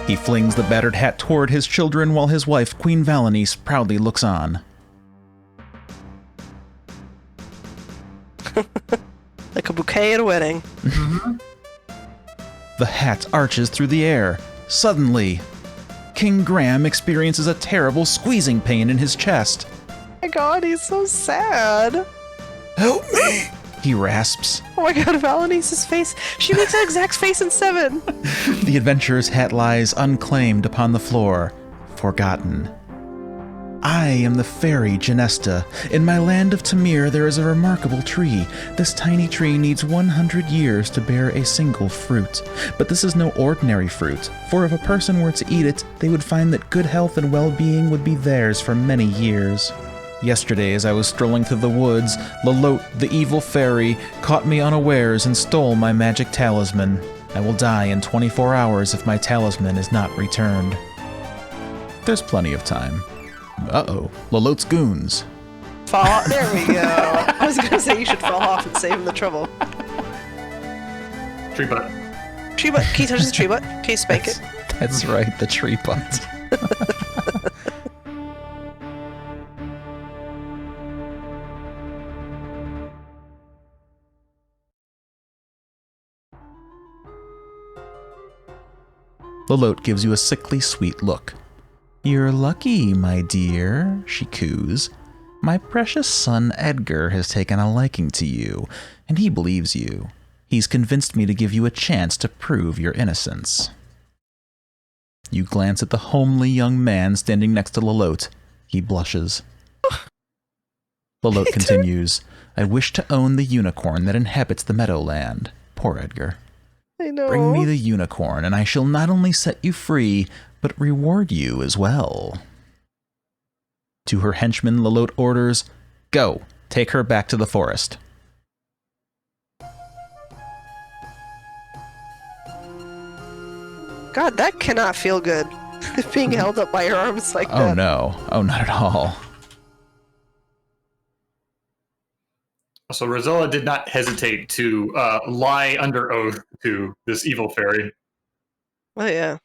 He flings the battered hat toward his children while his wife, Queen Valenice, proudly looks on. Like a bouquet at a wedding. The hat arches through the air. Suddenly, King Graham experiences a terrible squeezing pain in his chest. Oh my god, he's so sad. Help me, he rasps. Oh my god, Valenice's face. She makes an exact face in 7. The adventurer's hat lies unclaimed upon the floor, forgotten. I am the fairy Genesta. In my land of Tamir there is a remarkable tree. This tiny tree needs 100 years to bear a single fruit. But this is no ordinary fruit, for if a person were to eat it, they would find that good health and well-being would be theirs for many years. Yesterday, as I was strolling through the woods, Lalote, the evil fairy, caught me unawares and stole my magic talisman. I will die in 24 hours if my talisman is not returned. There's plenty of time. Uh-oh, Lalote's goons. Fall off. There we go. I was gonna say you should fall off and save him the trouble. Tree butt. Tree butt. Can you touch the tree butt? Can you spank it? That's right, the tree butt. Lalote gives you a sickly sweet look. You're lucky, my dear, she coos. My precious son Edgar has taken a liking to you, and he believes you. He's convinced me to give you a chance to prove your innocence. You glance at the homely young man standing next to Lalote. He blushes. Lalote continues, I wish to own the unicorn that inhabits the meadowland. Poor Edgar. I know. Bring me the unicorn, and I shall not only set you free, but reward you as well. To her henchman, Lalote orders, Go, take her back to the forest. God, that cannot feel good. Being held up by your arms like that. Oh no. Oh, not at all. So Rosella did not hesitate to lie under oath to this evil fairy. Oh, yeah.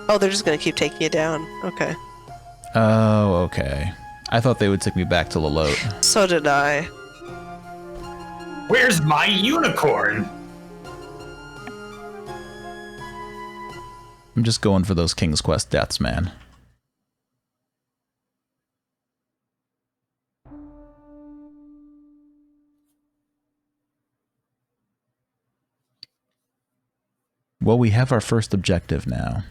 Oh, they're just going to keep taking you down. Okay. Oh, okay. I thought they would take me back to Lalote. So did I. Where's my unicorn? I'm just going for those King's Quest deaths, man. Well, we have our first objective now.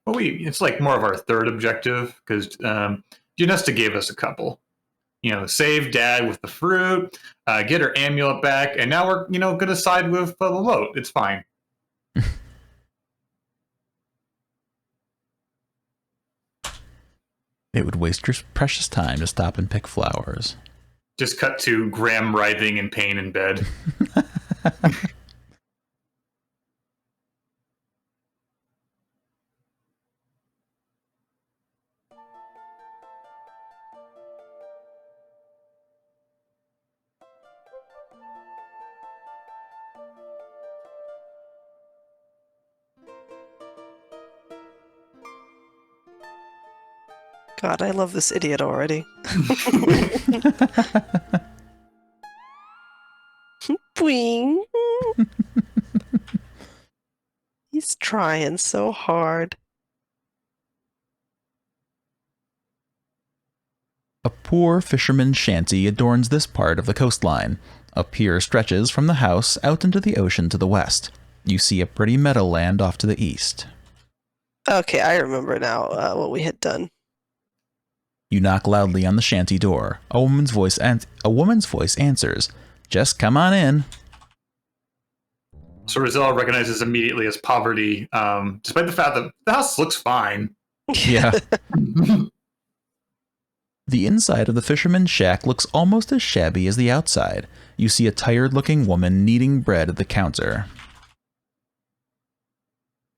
Well, it's like more of our third objective, because Genesta gave us a couple. You know, save Dad with the fruit, get her amulet back, and now we're, going to side with Lalote. It's fine. It would waste your precious time to stop and pick flowers. Just cut to Graham writhing in pain in bed. God, I love this idiot already. Boing. He's trying so hard. A poor fisherman's shanty adorns this part of the coastline. A pier stretches from the house out into the ocean to the west. You see a pretty meadowland off to the east. Okay, I remember now what we had done. You knock loudly on the shanty door. A woman's voice answers. Just come on in. So Rosella recognizes immediately as poverty, despite the fact that the house looks fine. Yeah. The inside of the fisherman's shack looks almost as shabby as the outside. You see a tired-looking woman kneading bread at the counter.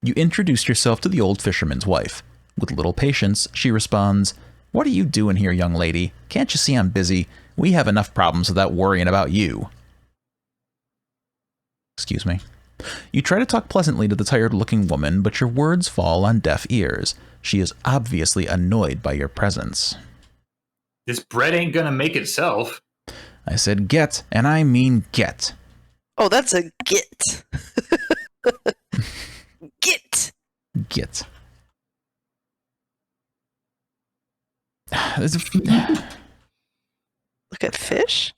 You introduce yourself to the old fisherman's wife. With little patience, she responds, What are you doing here, young lady? Can't you see I'm busy? We have enough problems without worrying about you. Excuse me. You try to talk pleasantly to the tired-looking woman, but your words fall on deaf ears. She is obviously annoyed by your presence. This bread ain't gonna make itself. I said get, and I mean get. Oh, that's a get. Get. Get. Look at fish?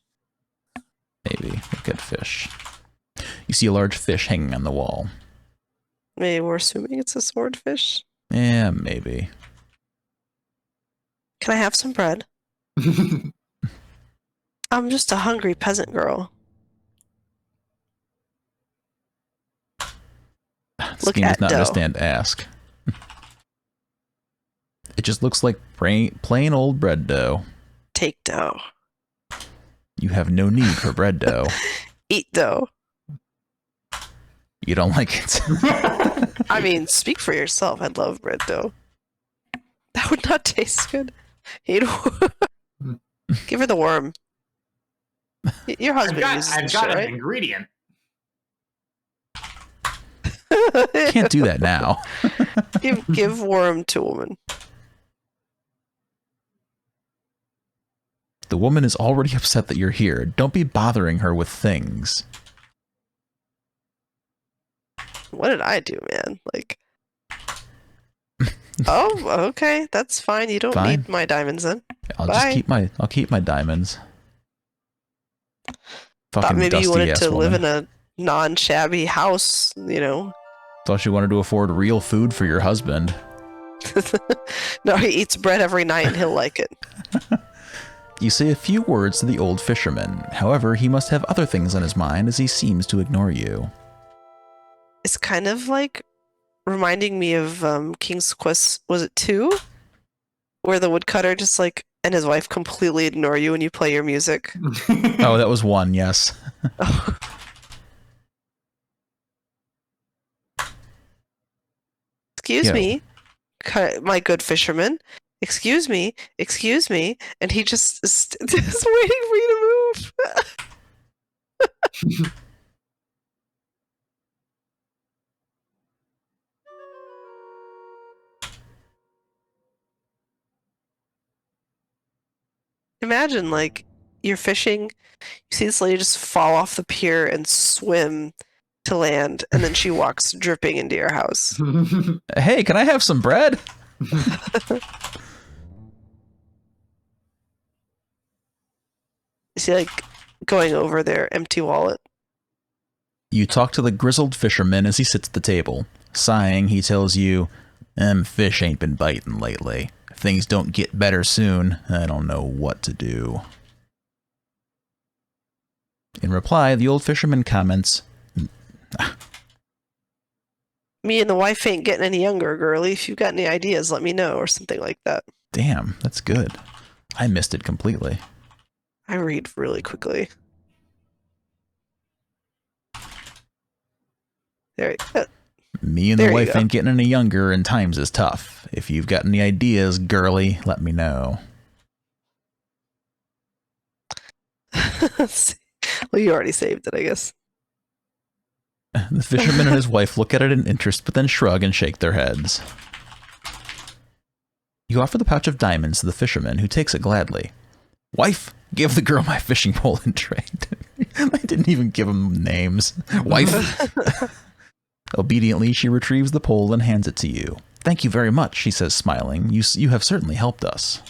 Maybe. Look at fish. You see a large fish hanging on the wall. Maybe we're assuming it's a swordfish. Yeah, maybe. Can I have some bread? I'm just a hungry peasant girl. This Look game does at not dough. understand ask. It just looks like plain old bread dough. Take dough. You have no need for bread dough. Eat dough. You don't like it. I mean, speak for yourself. I love bread dough. That would not taste good. Give her the worm. Your husband uses I've this got shit, an right? ingredient. Can't do that now. give worm to woman. The woman is already upset that you're here. Don't be bothering her with things. What did I do, man? Like, oh, okay, that's fine. You don't Fine. need my diamonds then. I'll Bye. I'll keep my diamonds. Thought Fucking maybe you wanted dusty-ass to live woman. in a non-shabby house, you know. Thought you wanted to afford real food for your husband. No, he eats bread every night and he'll like it. You say a few words to the old fisherman. However, he must have other things on his mind as he seems to ignore you. It's kind of like reminding me of King's Quest, was it 2? Where the woodcutter just like, and his wife completely ignore you when you play your music. Oh, that was 1, yes. Excuse Yeah. me, my good fisherman. Excuse me, and he just is just waiting for you to move. Imagine, like, you're fishing, you see this lady just fall off the pier and swim to land, and then she walks dripping into your house. Hey, can I have some bread? You see, like, going over their empty wallet. You talk to the grizzled fisherman as he sits at the table. Sighing, he tells you, fish ain't been biting lately. If things don't get better soon, I don't know what to do. In reply, the old fisherman comments, Me and the wife ain't getting any younger, girlie. If you've got any ideas, let me know, or something like that. damn, that's good. I missed it completely. I read really quickly. There you go. Me and There the you wife go. ain't getting any younger, and times is tough. If you've got any ideas, girly, let me know. Well, you already saved it, I guess. The fisherman and his wife look at it in interest, but then shrug and shake their heads. You offer the pouch of diamonds to the fisherman, who takes it gladly. Wife, give the girl my fishing pole in trade. I didn't even give him names. Wife. Obediently, she retrieves the pole and hands it to you. Thank you very much, she says, smiling. You have certainly helped us.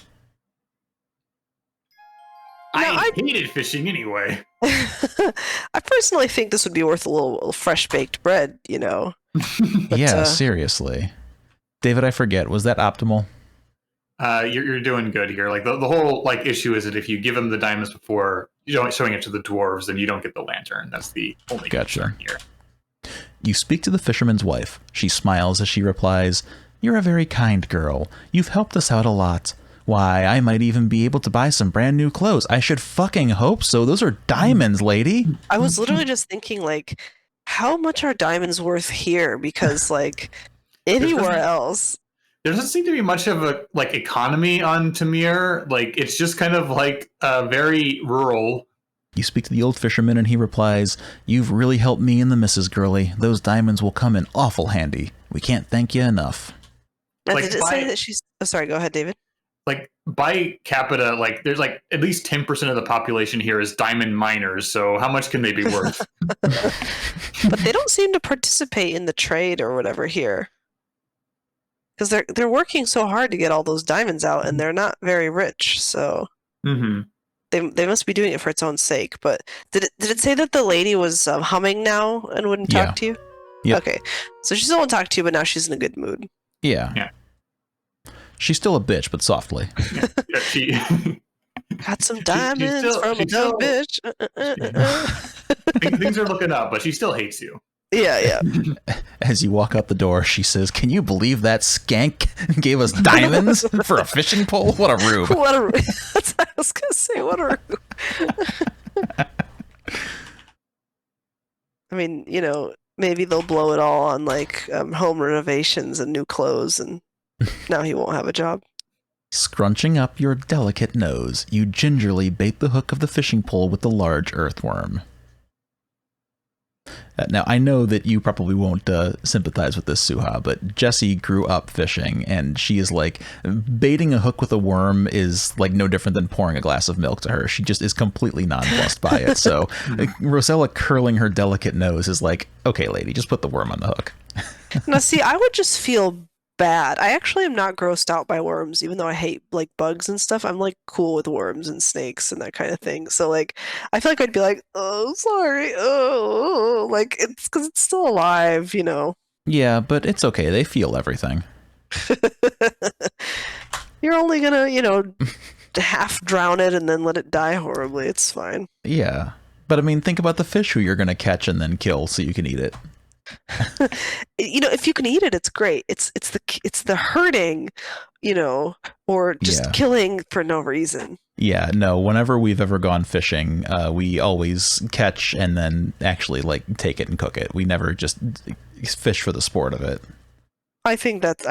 I hated fishing anyway. I personally think this would be worth a little fresh baked bread, you know. But, Yeah, seriously. David, I forget, was that optimal? You're doing good here. Like the whole like issue is that if you give them the diamonds before showing it to the dwarves, then you don't get the lantern. That's the only concern here. You speak to the fisherman's wife. She smiles as she replies, "You're a very kind girl. You've helped us out a lot. Why, I might even be able to buy some brand new clothes. I should fucking hope so. Those are diamonds, lady." I was literally just thinking, like, how much are diamonds worth here? Because, like, anywhere else. there doesn't seem to be much of a like economy on Tamir. Like it's just kind of like very rural. You speak to the old fisherman and he replies, "You've really helped me and the Mrs. Gurley. Those diamonds will come in awful handy. We can't thank you enough." Now, Like, did it say that she's... Oh, sorry, go ahead, David. Like by capita, like there's like at least 10% of the population here is diamond miners. So how much can they be worth? But they don't seem to participate in the trade or whatever here. Because they're working so hard to get all those diamonds out, and they're not very rich, so they must be doing it for its own sake. But did it say that the lady was humming now and wouldn't talk to you? Yeah. Okay, so she still won't talk to you, but now she's in a good mood. Yeah. She's still a bitch, but softly. Yeah, she Got some diamonds from a dumb bitch. Things are looking up, but she still hates you. Yeah. As you walk out the door, she says, "Can you believe that skank gave us diamonds for a fishing pole? What a rube." That's what I was going to say. What a rube. I mean, maybe they'll blow it all on like home renovations and new clothes, and now he won't have a job. Scrunching up your delicate nose, you gingerly bait the hook of the fishing pole with the large earthworm. Now, I know that you probably won't sympathize with this, Souha, but Jessie grew up fishing, and she is like, baiting a hook with a worm is like no different than pouring a glass of milk to her. She just is completely nonplussed by it. So Rosella curling her delicate nose is like, okay, lady, just put the worm on the hook. Now, see, I would just feel bad. I actually am not grossed out by worms, even though I hate like bugs and stuff. I'm like cool with worms and snakes and that kind of thing. So like, I feel like I'd be like, oh, sorry, oh, like it's because it's still alive, Yeah, but it's okay. They feel everything. You're only gonna, half drown it and then let it die horribly. It's fine. Yeah, but I mean, think about the fish who you're gonna catch and then kill so you can eat it. If you can eat it, it's great. It's the hurting, or just killing for no reason. Yeah, no, whenever we've ever gone fishing, we always catch and then actually like take it and cook it. We never just fish for the sport of it. I think that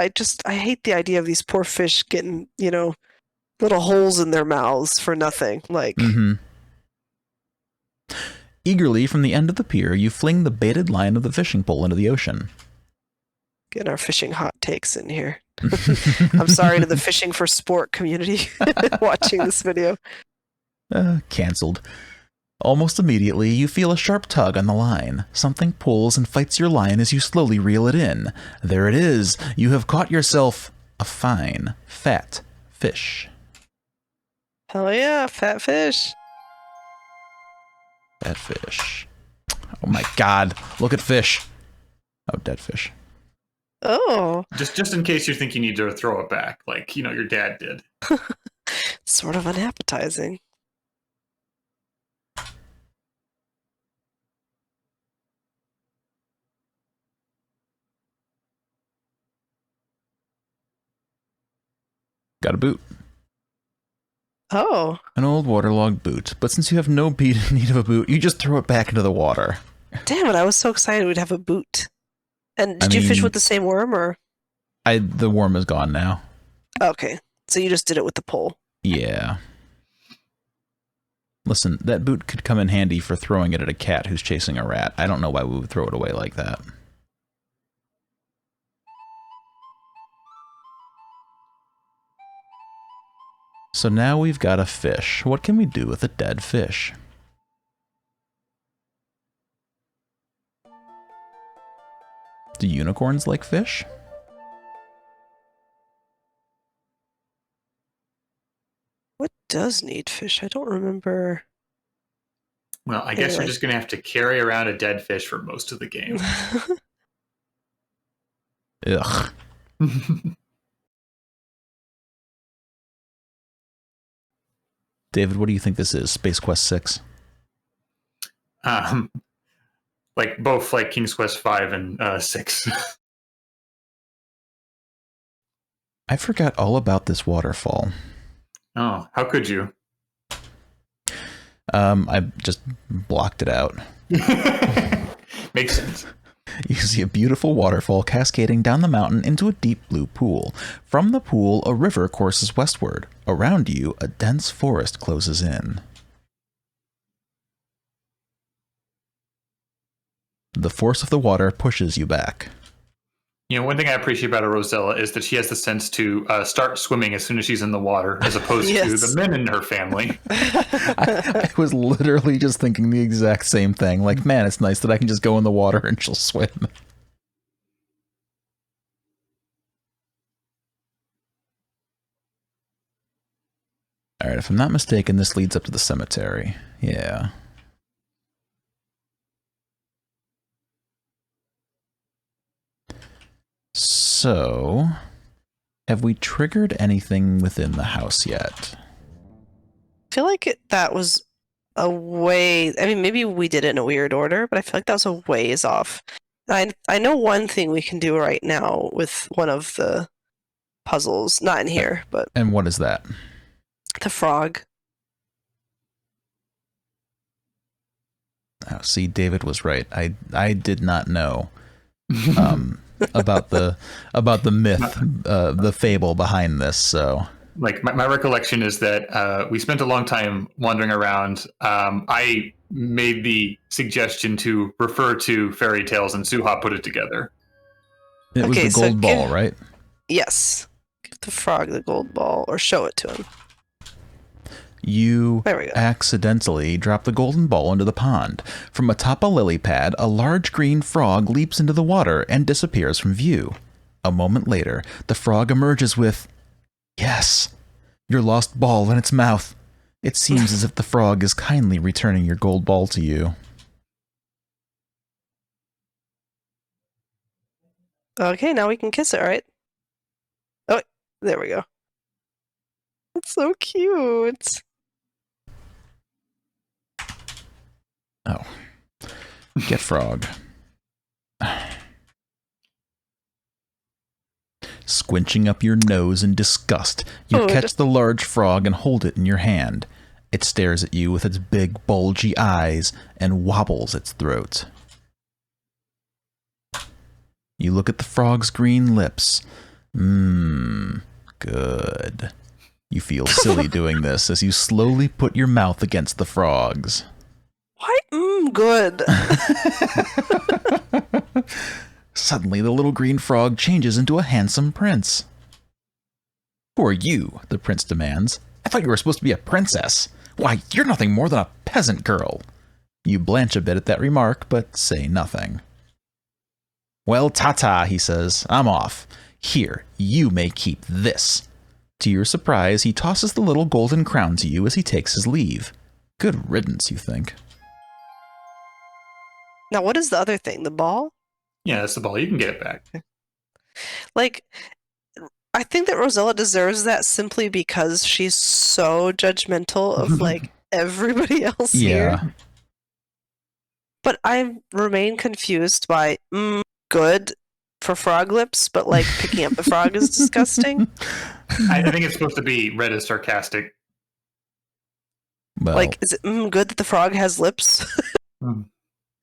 I hate the idea of these poor fish getting, little holes in their mouths for nothing. Like Eagerly, from the end of the pier, you fling the baited line of the fishing pole into the ocean. Get our fishing hot takes in here. I'm sorry to the fishing for sport community watching this video. Cancelled. Almost immediately, you feel a sharp tug on the line. Something pulls and fights your line as you slowly reel it in. There it is. You have caught yourself a fine, fat fish. Hell yeah, fat fish. Dead fish. Oh my god. Look at fish. Oh, dead fish. Oh. Just in case you think you need to throw it back, like, your dad did. Sort of unappetizing. Got a boot. Oh. An old waterlogged boot. But since you have no need of a boot, you just throw it back into the water. Damn it, I was so excited we'd have a boot. And did you fish with the same worm, or? The worm is gone now. Okay, so you just did it with the pole. Yeah. Listen, that boot could come in handy for throwing it at a cat who's chasing a rat. I don't know why we would throw it away like that. So now we've got a fish. What can we do with a dead fish? Do unicorns like fish? What does need fish? I don't remember. Well, I guess you're just going to have to carry around a dead fish for most of the game. Ugh. David, what do you think this is? Space Quest 6? Like both like King's Quest 5 and 6. I forgot all about this waterfall. Oh, how could you? I just blocked it out. Makes sense. You see a beautiful waterfall cascading down the mountain into a deep blue pool. From the pool, a river courses westward. Around you, a dense forest closes in. The force of the water pushes you back. You know, one thing I appreciate about a Rosella is that she has the sense to start swimming as soon as she's in the water, as opposed to the men in her family. I was literally just thinking the exact same thing. Like, man, it's nice that I can just go in the water and she'll swim. Alright, if I'm not mistaken, this leads up to the cemetery. Yeah. So, have we triggered anything within the house yet? I feel like that was a way. I mean, maybe we did it in a weird order, but I feel like that was a ways off. I know one thing we can do right now with one of the puzzles, not in here, but And what is that? the frog. Oh, see, David was right. I did not know about the myth, the fable behind this. So, Like my recollection is that we spent a long time wandering around. I made the suggestion to refer to fairy tales, and Souha put it together. it was Okay, the so gold ball, right? Yes. Give the frog the gold ball, or show it to him. You There we go. accidentally drop the golden ball into the pond. From atop a lily pad, a large green frog leaps into the water and disappears from view. A moment later, the frog emerges with, "Yes, your lost ball in its mouth." It seems as if the frog is kindly returning your gold ball to you. Okay, now we can kiss it, right? Oh, there we go. It's so cute. Oh. Get frog. Squinching up your nose in disgust, you Food. catch the large frog and hold it in your hand. It stares at you with its big, bulgy eyes and wobbles its throat. You look at the frog's green lips. Mmm, good. You feel silly doing this as you slowly put your mouth against the frog's. Why? Good. Suddenly, the little green frog changes into a handsome prince. "Who are you?" the prince demands. "I thought you were supposed to be a princess. Why, you're nothing more than a peasant girl." You blanch a bit at that remark, but say nothing. "Well, ta-ta," he says. "I'm off. Here, you may keep this." To your surprise, he tosses the little golden crown to you as he takes his leave. Good riddance, you think. Now, what is the other thing? The ball? Yeah, that's the ball. You can get it back. Like, I think that Rosella deserves that simply because she's so judgmental of, like, everybody else here. But I remain confused by, good for frog lips, but, like, picking up the frog is disgusting. I think it's supposed to be read as sarcastic. Well, Like, is it good that the frog has lips?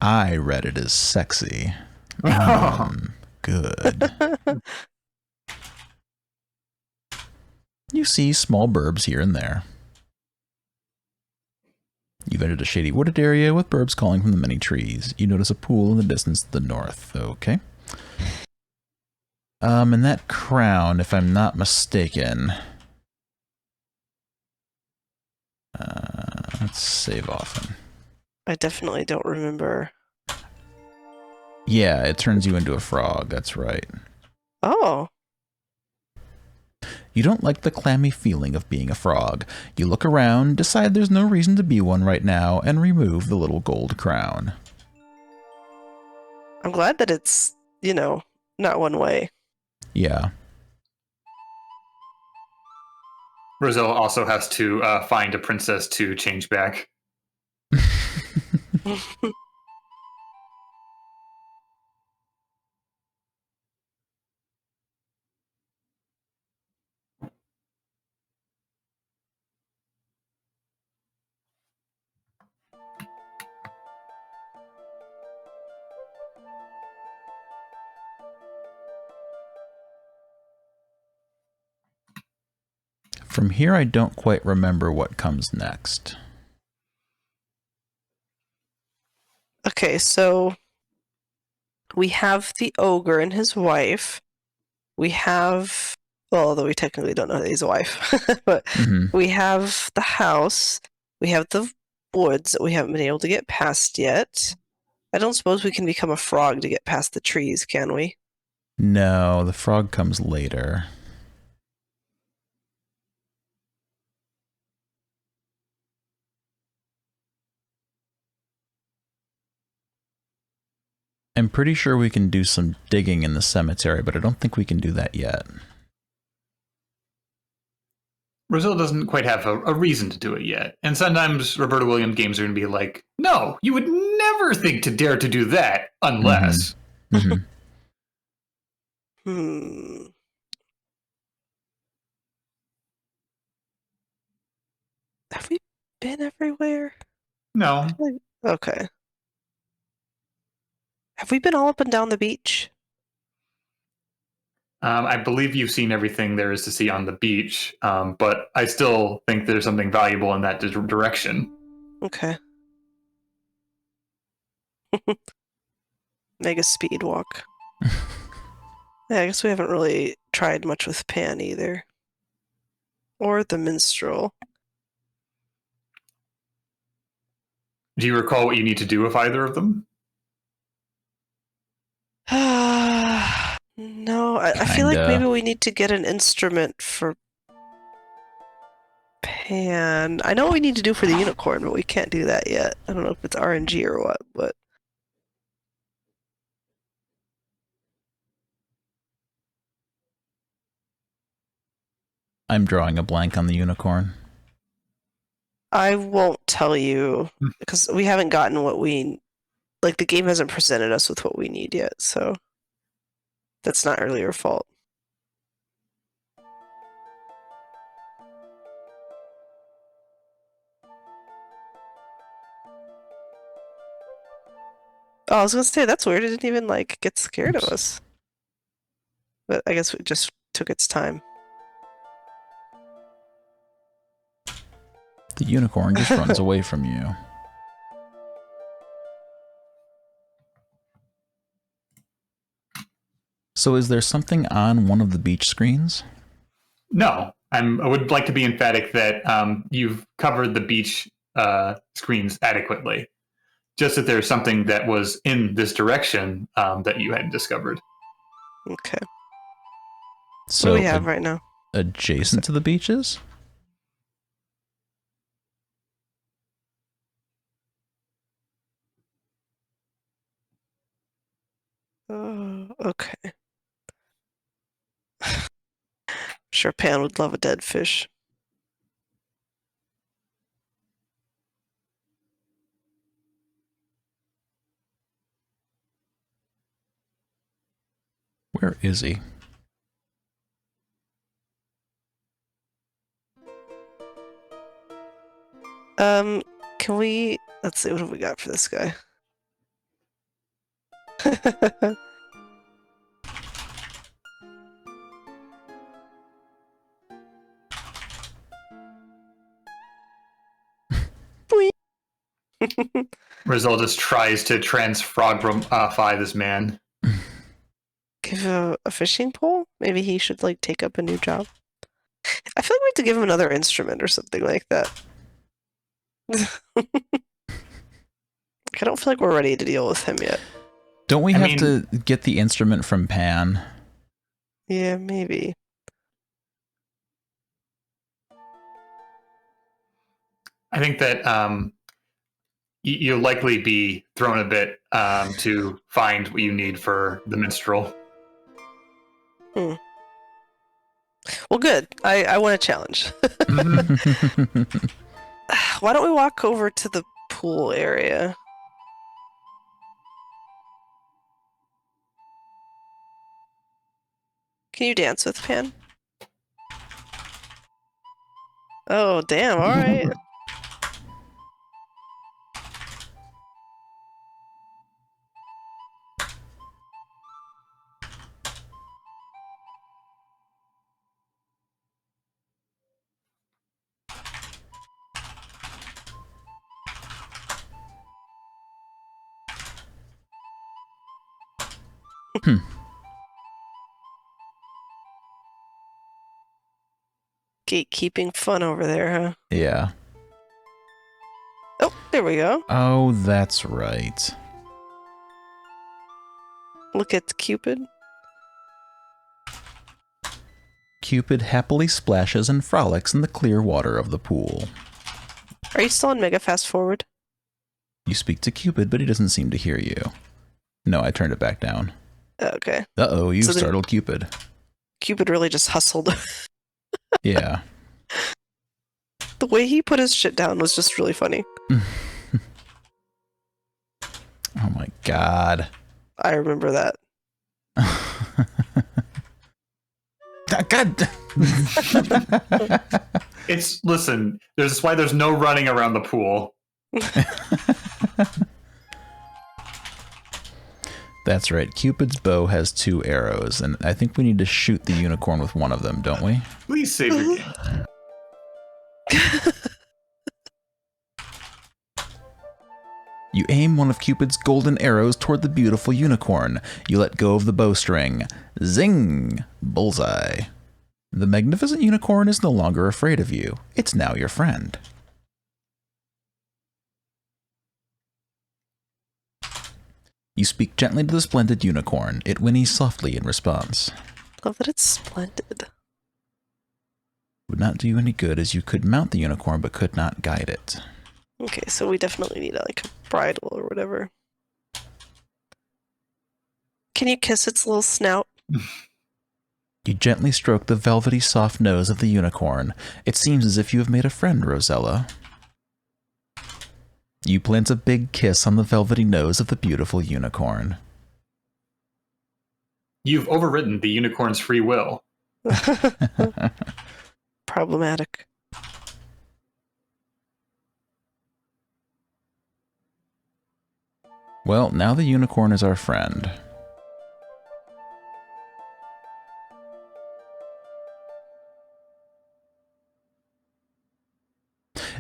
I read it as sexy. Good. You see small burbs here and there. You've entered a shady wooded area with birds calling from the many trees. You notice a pool in the distance to the north. Okay. And that crown, if I'm not mistaken. Let's save often. I definitely don't remember. Yeah, it turns you into a frog. That's right. Oh. You don't like the clammy feeling of being a frog. You look around, decide there's no reason to be one right now, and remove the little gold crown. I'm glad that it's, not one way. Yeah. Rosella also has to find a princess to change back. From here, I don't quite remember what comes next. Okay, so we have the ogre and his wife. We have, well, although we technically don't know that he's a wife, but we have the house. We have the woods that we haven't been able to get past yet. I don't suppose we can become a frog to get past the trees, can we? No, the frog comes later. I'm pretty sure we can do some digging in the cemetery, but I don't think we can do that yet. Rosella doesn't quite have a reason to do it yet. And sometimes Roberta Williams games are going to be like, no, you would never think to dare to do that unless. Mm-hmm. Have we been everywhere? No. Okay. Have we been all up and down the beach? I believe you've seen everything there is to see on the beach, but I still think there's something valuable in that direction. Okay. Mega speed walk. Yeah, I guess we haven't really tried much with Pan either. Or the minstrel. Do you recall what you need to do with either of them? No, I feel like maybe we need to get an instrument for Pan. I know what we need to do for the unicorn, but we can't do that yet. I don't know if it's RNG or what, but... I'm drawing a blank on the unicorn. I won't tell you, because we haven't gotten what we... Like, the game hasn't presented us with what we need yet, so... That's not really your fault. Oh, I was gonna say, that's weird. It didn't even, like, get scared of us. But I guess it just took its time. The unicorn just runs away from you. So is there something on one of the beach screens? No. I would like to be emphatic that you've covered the beach screens adequately. Just that there's something that was in this direction that you hadn't discovered. Okay. So what do we have right now? Adjacent to the beaches? Oh, okay. Sure, Pan would love a dead fish. Where is he? Can we... Let's see, what have we got for this guy? Rizal just tries to transfrogify this man. Give a fishing pole? Maybe he should, like, take up a new job. I feel like we have to give him another instrument or something like that. I don't feel like we're ready to deal with him yet. Don't we have to get the instrument from Pan? Yeah, maybe. I think that you'll likely be thrown a bit to find what you need for the minstrel. Well, good. I want a challenge. Why don't we walk over to the pool area? Can you dance with Pan? Oh, damn, alright. Gatekeeping fun over there, huh? Yeah. Oh, there we go. Oh, that's right. Look at Cupid. Cupid happily splashes and frolics in the clear water of the pool. Are you still on Mega Fast Forward? You speak to Cupid, but he doesn't seem to hear you. No, I turned it back down. Okay. Uh-oh, you So startled Cupid. Cupid really just hustled. Yeah. The way he put his shit down was just really funny. Oh my god. I remember that. God. Listen, that's why there's no running around the pool. That's right. Cupid's bow has 2 arrows, and I think we need to shoot the unicorn with one of them, don't we? Please save your game. You aim one of Cupid's golden arrows toward the beautiful unicorn. You let go of the bowstring. Zing! Bullseye. The magnificent unicorn is no longer afraid of you. It's now your friend. You speak gently to the splendid unicorn. It whinnies softly in response. Love that it's splendid. It would not do you any good, as you could mount the unicorn but could not guide it. Okay, so we definitely need like a bridle or whatever. Can you kiss its little snout? You gently stroke the velvety soft nose of the unicorn. It seems as if you have made a friend, Rosella. You plant a big kiss on the velvety nose of the beautiful unicorn. You've overridden the unicorn's free will. Problematic. Well, now the unicorn is our friend.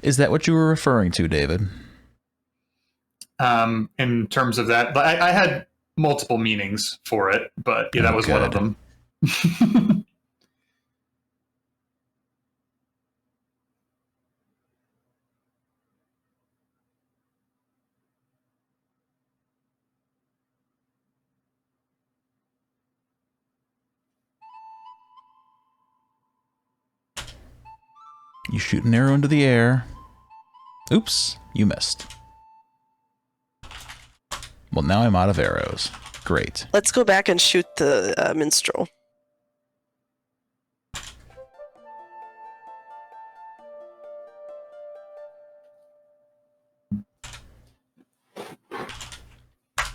Is that what you were referring to, David? In terms of that, I had multiple meanings for it, but yeah, that was one of them. You shoot an arrow into the air. Oops, you missed. Well, now I'm out of arrows. Great. Let's go back and shoot the minstrel.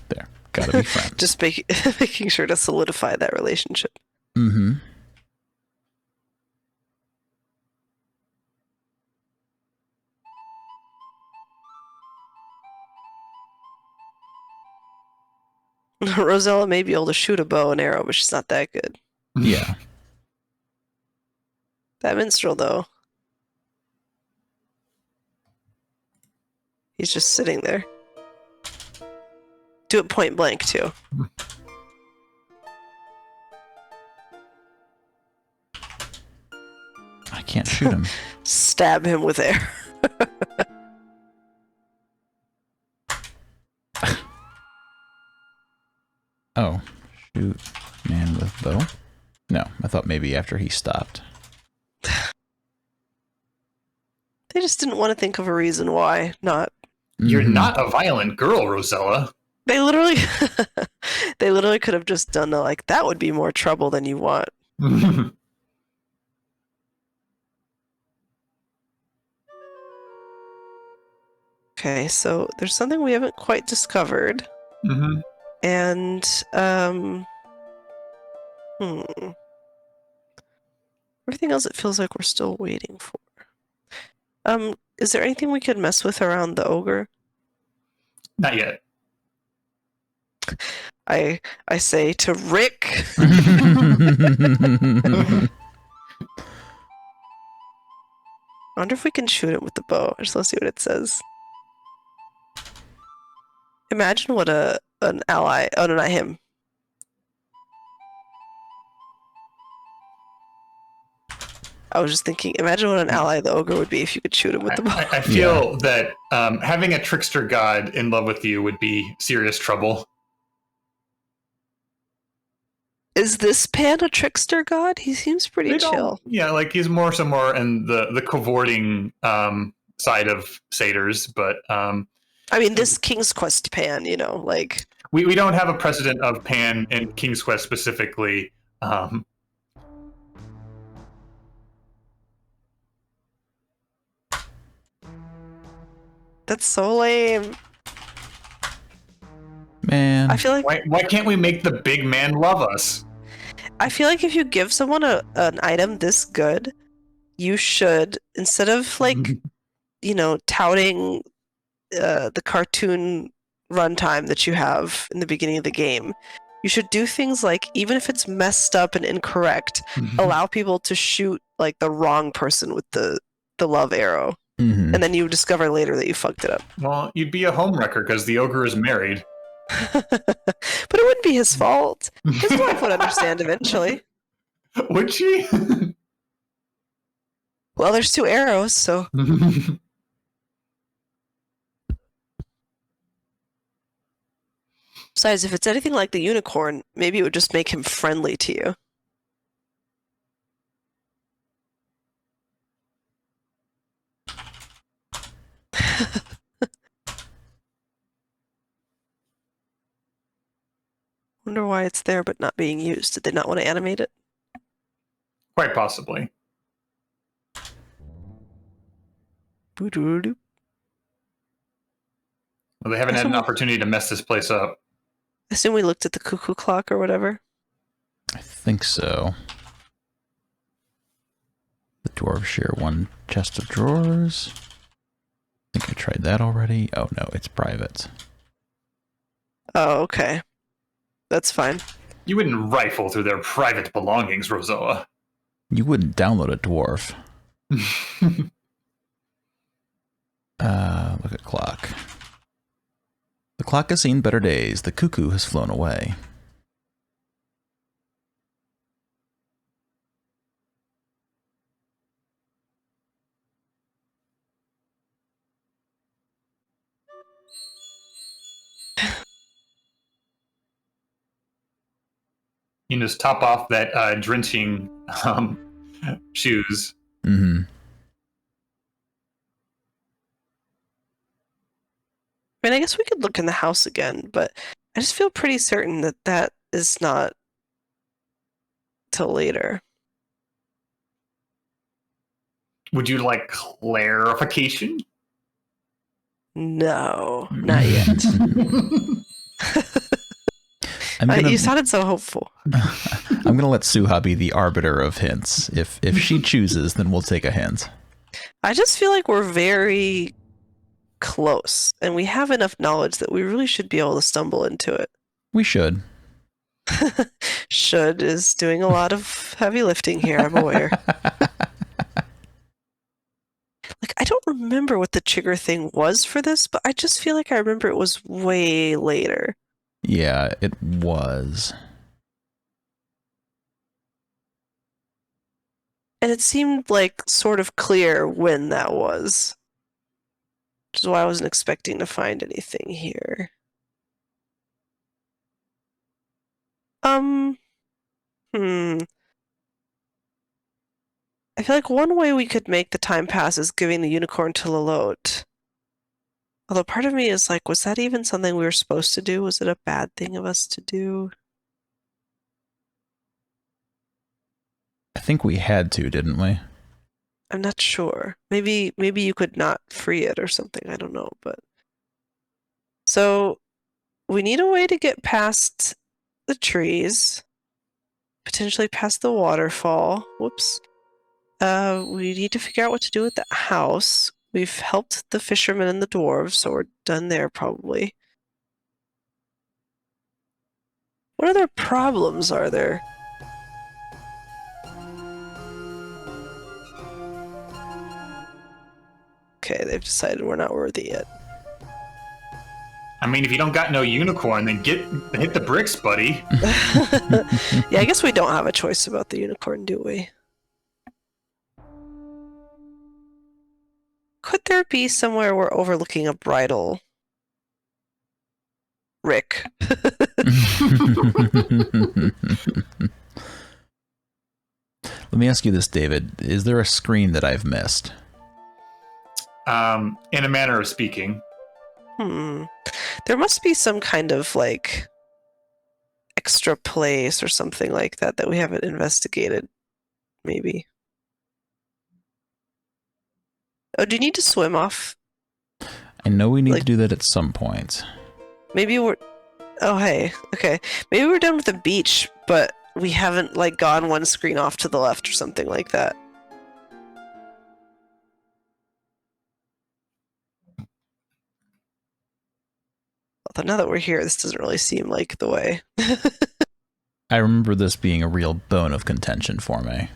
There. Gotta be friends. Just making sure to solidify that relationship. Mm-hmm. Rosella may be able to shoot a bow and arrow, but she's not that good. Yeah. That minstrel, though. He's just sitting there. Do it point blank, too. I can't shoot him. Stab him with air. Oh. Shoot man with bow? No, I thought maybe after he stopped. They just didn't want to think of a reason why not. You're not a violent girl, Rosella. They literally could have just done like, that would be more trouble than you want. Okay, so there's something we haven't quite discovered. Mm-hmm. And everything else it feels like we're still waiting for. Is there anything we could mess with around the ogre? Not yet. I say to Rick. Mm-hmm. I wonder if we can shoot it with the bow. Just let's see what it says. Imagine what an ally. Oh no, not him. I was just thinking, imagine what an ally the ogre would be if you could shoot him with the bow. I feel that having a trickster god in love with you would be serious trouble. Is this Pan a trickster god? He seems pretty chill. Yeah, like he's more in the cavorting side of satyrs, but I mean, this King's Quest Pan, you know, like we don't have a precedent of Pan in King's Quest specifically. That's so lame. Man. I feel like why can't we make the big man love us? I feel like if you give someone an item this good, you should, instead of like, you know, touting the cartoon runtime that you have in the beginning of the game, you should do things like, even if it's messed up and incorrect, allow people to shoot like the wrong person with the love arrow. And then you discover later that you fucked it up. Well, you'd be a homewrecker because the ogre is married. But it wouldn't be his fault. His wife would understand eventually. Would she? Well, there's 2 arrows, so... Besides, if it's anything like the unicorn, maybe it would just make him friendly to you. Wonder why it's there but not being used. Did they not want to animate it? Quite possibly. Boo-doo-doo. Well, they haven't had an opportunity to mess this place up. I assume we looked at the cuckoo clock or whatever. I think so. The dwarves share one chest of drawers. I think I tried that already. Oh no, it's private. Oh, okay. That's fine. You wouldn't rifle through their private belongings, Rosella. You wouldn't download a dwarf. Look at clock. The clock has seen better days. The cuckoo has flown away. You just top off that drenching shoes. Mm-hmm. I mean, I guess we could look in the house again, but I just feel pretty certain that that is not till later. Would you like clarification? No, not yet. You sounded so hopeful. I'm gonna let Souha be the arbiter of hints. If she chooses, then we'll take a hint. I just feel like we're very close, and we have enough knowledge that we really should be able to stumble into it. We should. Should is doing a lot of heavy lifting here, I'm aware. Like, I don't remember what the trigger thing was for this, but I just feel like I remember it was way later. Yeah, it was. And it seemed like sort of clear when that was. Which is why I wasn't expecting to find anything here. I feel like one way we could make the time pass is giving the unicorn to Lalote. Although part of me is like, was that even something we were supposed to do? Was it a bad thing of us to do? I think we had to, didn't we? I'm not sure. Maybe you could not free it or something. I don't know, but... So, we need a way to get past the trees. Potentially past the waterfall. Whoops. We need to figure out what to do with the house. We've helped the fishermen and the dwarves, so we're done there probably. What other problems are there? Okay, they've decided we're not worthy yet. I mean, if you don't got no unicorn, then hit the bricks, buddy. Yeah, I guess we don't have a choice about the unicorn, do we? there be somewhere we're overlooking a bridal? Rick. Let me ask you this, David. Is there a screen that I've missed? In a manner of speaking. There must be some kind of, like, extra place or something like that that we haven't investigated. Maybe. Oh, do you need to swim off? I know we need to do that at some point. Maybe we're... Oh, hey. Okay. Maybe we're done with the beach, but we haven't, like, gone one screen off to the left or something like that. Although now that we're here, this doesn't really seem like the way. I remember this being a real bone of contention for me.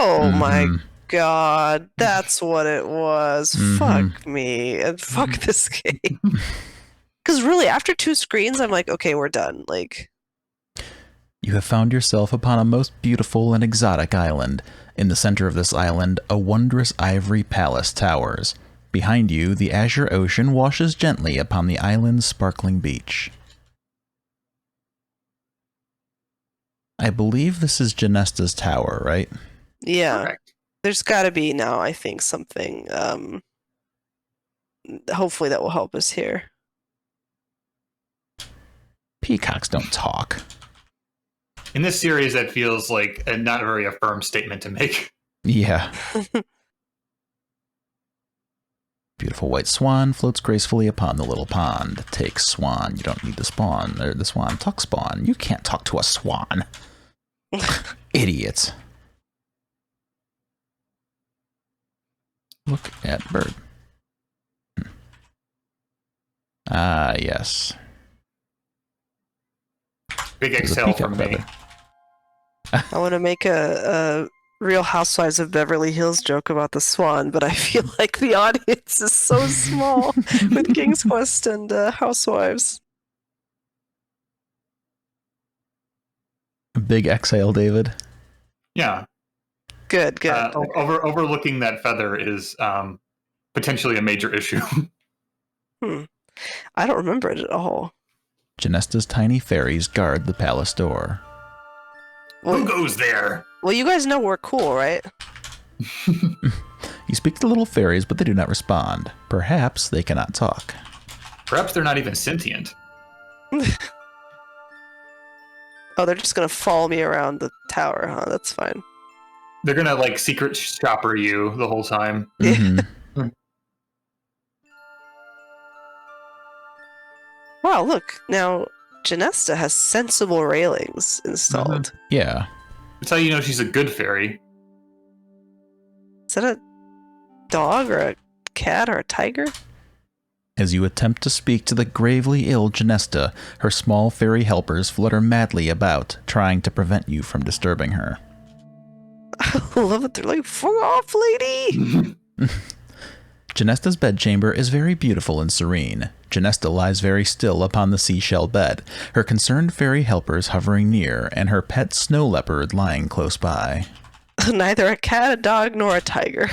Oh my god, that's what it was. Fuck me, and fuck this game. Because really, after 2 screens, I'm like, okay, we're done. Like, you have found yourself upon a most beautiful and exotic island. In the center of this island, a wondrous ivory palace towers. Behind you, the azure ocean washes gently upon the island's sparkling beach. I believe this is Genesta's tower, right? yeah. Correct. There's gotta be now, I think, something, hopefully that will help us here. Peacocks don't talk. In this series, that feels like a not very affirm statement to make. Yeah. Beautiful white swan floats gracefully upon the little pond. Take swan. You don't need the spawn. Or the swan. Talk spawn. You can't talk to a swan. Idiots. Look at bird. Ah, yes. Big exhale from me. I want to make a Real Housewives of Beverly Hills joke about the swan, but I feel like the audience is so small with King's Quest and Housewives. Big exhale, David. Yeah. Good. Overlooking that feather is potentially a major issue. I don't remember it at all. Genesta's tiny fairies guard the palace door. Who goes there? Well, you guys know we're cool, right? You speak to little fairies, but they do not respond. Perhaps they cannot talk. Perhaps they're not even sentient. Oh, they're just gonna follow me around the tower, huh? That's fine. They're gonna, like, secret shopper you the whole time. Wow, look. Now, Genesta has sensible railings installed. Yeah. That's how you know she's a good fairy. Is that a dog or a cat or a tiger? As you attempt to speak to the gravely ill Genesta, her small fairy helpers flutter madly about, trying to prevent you from disturbing her. I love it. They're like, fuck off, lady! Genesta's bedchamber is very beautiful and serene. Genesta lies very still upon the seashell bed, her concerned fairy helpers hovering near, and her pet snow leopard lying close by. Neither a cat, a dog, nor a tiger.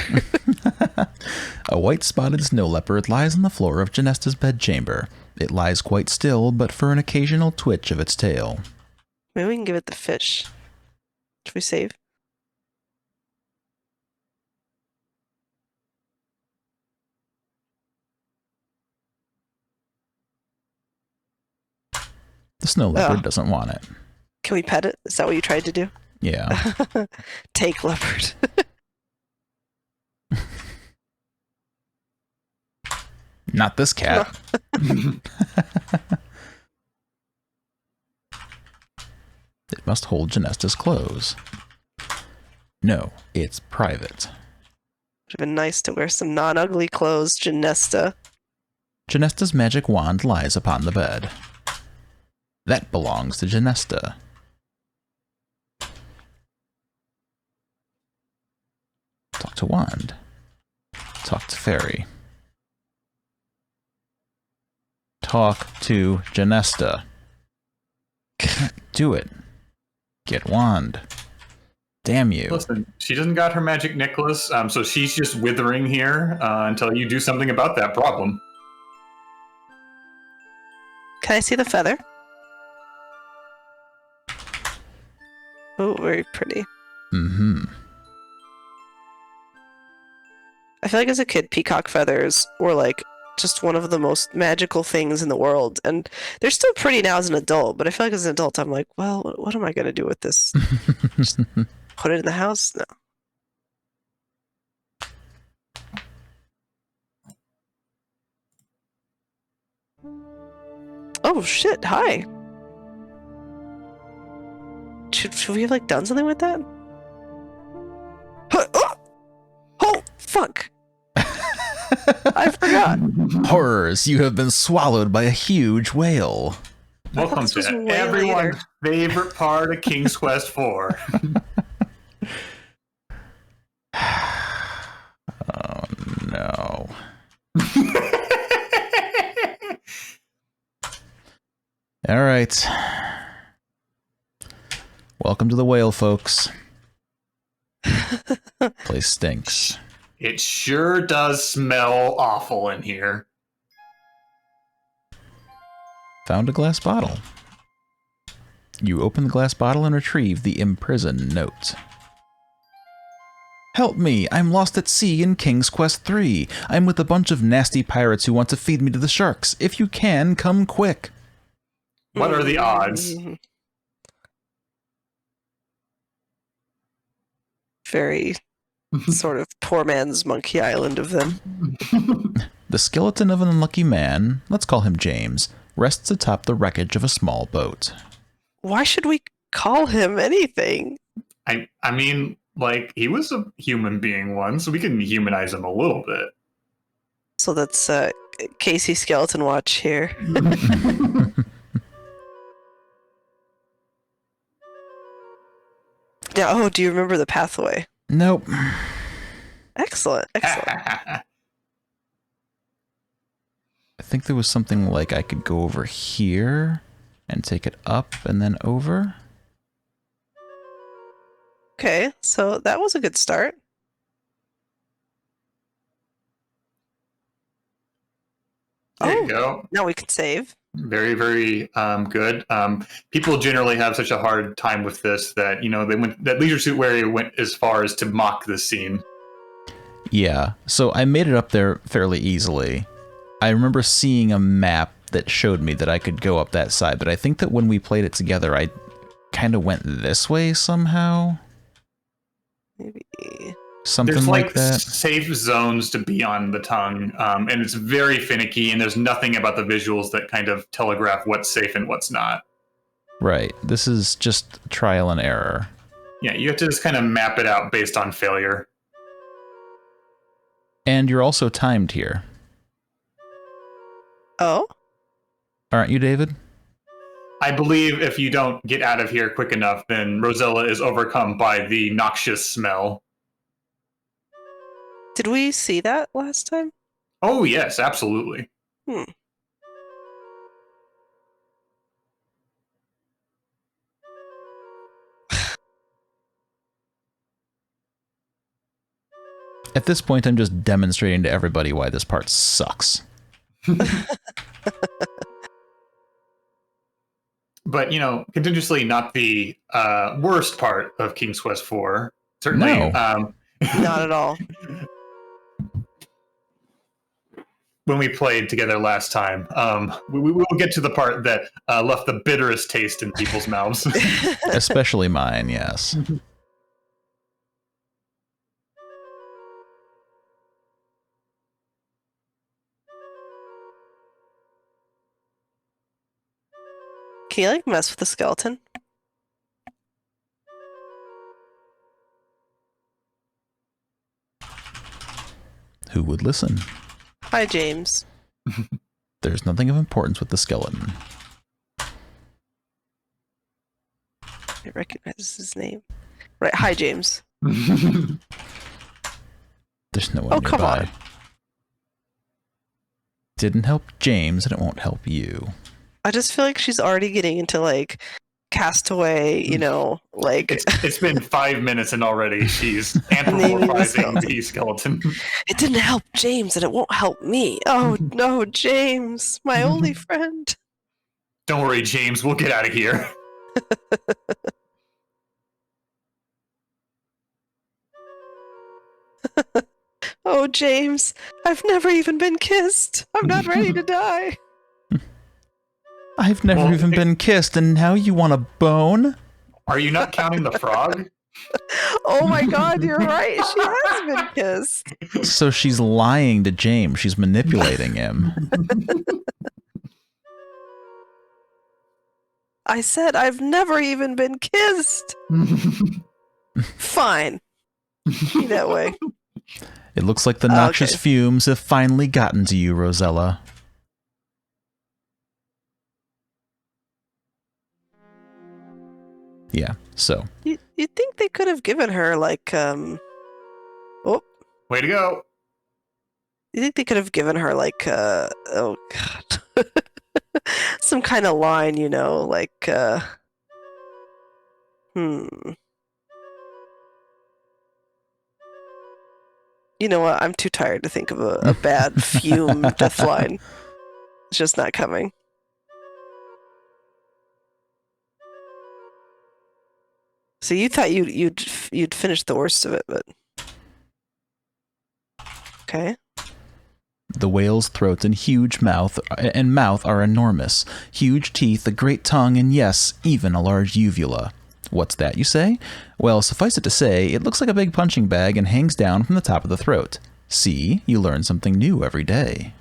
A white-spotted snow leopard lies on the floor of Genesta's bedchamber. It lies quite still, but for an occasional twitch of its tail. Maybe we can give it the fish. Should we save? The snow leopard doesn't want it. Can we pet it? Is that what you tried to do? Yeah. Take leopard. Not this cat. It must hold Genesta's clothes. No, it's private. Would have been nice to wear some non-ugly clothes, Genesta. Genesta's magic wand lies upon the bed. That belongs to Genesta. Talk to wand. Talk to fairy. Talk to Genesta. Do it. Get wand. Damn you. Listen, she doesn't got her magic necklace, so she's just withering here until you do something about that problem. Can I see the feather? Oh, very pretty. Mm-hmm. I feel like as a kid, peacock feathers were like just one of the most magical things in the world. And they're still pretty now as an adult, but I feel like as an adult, I'm like, well, what am I going to do with this? Just put it in the house? No. Oh, shit. Hi. Should we have, like, done something with that? Oh, fuck. I forgot. Horrors, you have been swallowed by a huge whale. Welcome to everyone's favorite part of King's Quest IV. Oh, no. All right. Welcome to the whale, folks. Place stinks. It sure does smell awful in here. Found a glass bottle. You open the glass bottle and retrieve the imprisoned note. Help me! I'm lost at sea in King's Quest III. I'm with a bunch of nasty pirates who want to feed me to the sharks. If you can, come quick. What are the odds? Very sort of poor man's Monkey Island of them. The skeleton of an unlucky man, let's call him James, rests atop the wreckage of a small boat. Why should we call him anything? I mean, like, he was a human being once, so we can humanize him a little bit. So that's Casey Skeleton Watch here. Yeah, oh, do you remember the pathway? Nope. Excellent, excellent. I think there was something like I could go over here and take it up and then over. Okay, so that was a good start. There you go. Now we can save. Very, very good. People generally have such a hard time with this that, you know, that Leisure Suit Warrior went as far as to mock this scene. Yeah, so I made it up there fairly easily. I remember seeing a map that showed me that I could go up that side, but I think that when we played it together, I kind of went this way somehow. Maybe. Something there's like that. Safe zones to be on the tongue, and it's very finicky, and there's nothing about the visuals that kind of telegraph what's safe and what's not. Right. This is just trial and error. Yeah, you have to just kind of map it out based on failure. And you're also timed here. Oh? Aren't you, David? I believe if you don't get out of here quick enough, then Rosella is overcome by the noxious smell. Did we see that last time? Oh, yes, absolutely. At this point, I'm just demonstrating to everybody why this part sucks. But, you know, contentiously not the worst part of King's Quest IV. Certainly. No. Not at all. When we played together last time, we will get to the part that left the bitterest taste in people's mouths. Especially mine, yes. Can you, like, mess with the skeleton? Who would listen? Hi, James. There's nothing of importance with the skeleton. I recognize his name. Right, hi, James. There's no one nearby. Come on. Didn't help James, and it won't help you. I just feel like she's already getting into, like, castaway, you know, like... It's been 5 minutes and already she's anthropomorphizing the skeleton. It didn't help James and it won't help me. Oh no, James, my only friend. Don't worry, James, we'll get out of here. Oh, James, I've never even been kissed. I'm not ready to die. I've never even been kissed, and now you want a bone? Are you not counting the frog? Oh my god, you're right. She has been kissed. So she's lying to James. She's manipulating him. I said I've never even been kissed. Fine. Be that way. It looks like the noxious fumes have finally gotten to you, Rosella. Yeah, so. You'd think they could have given her, like, oh. Way to go. You think they could have given her, like, oh, God. Some kind of line, you know, like, You know what? I'm too tired to think of a bad fume death line. It's just not coming. So you thought you'd finished the worst of it, but okay. The whale's throat and huge mouth are enormous. Huge teeth, a great tongue, and yes, even a large uvula. What's that, you say? Well, suffice it to say, it looks like a big punching bag and hangs down from the top of the throat. See, you learn something new every day.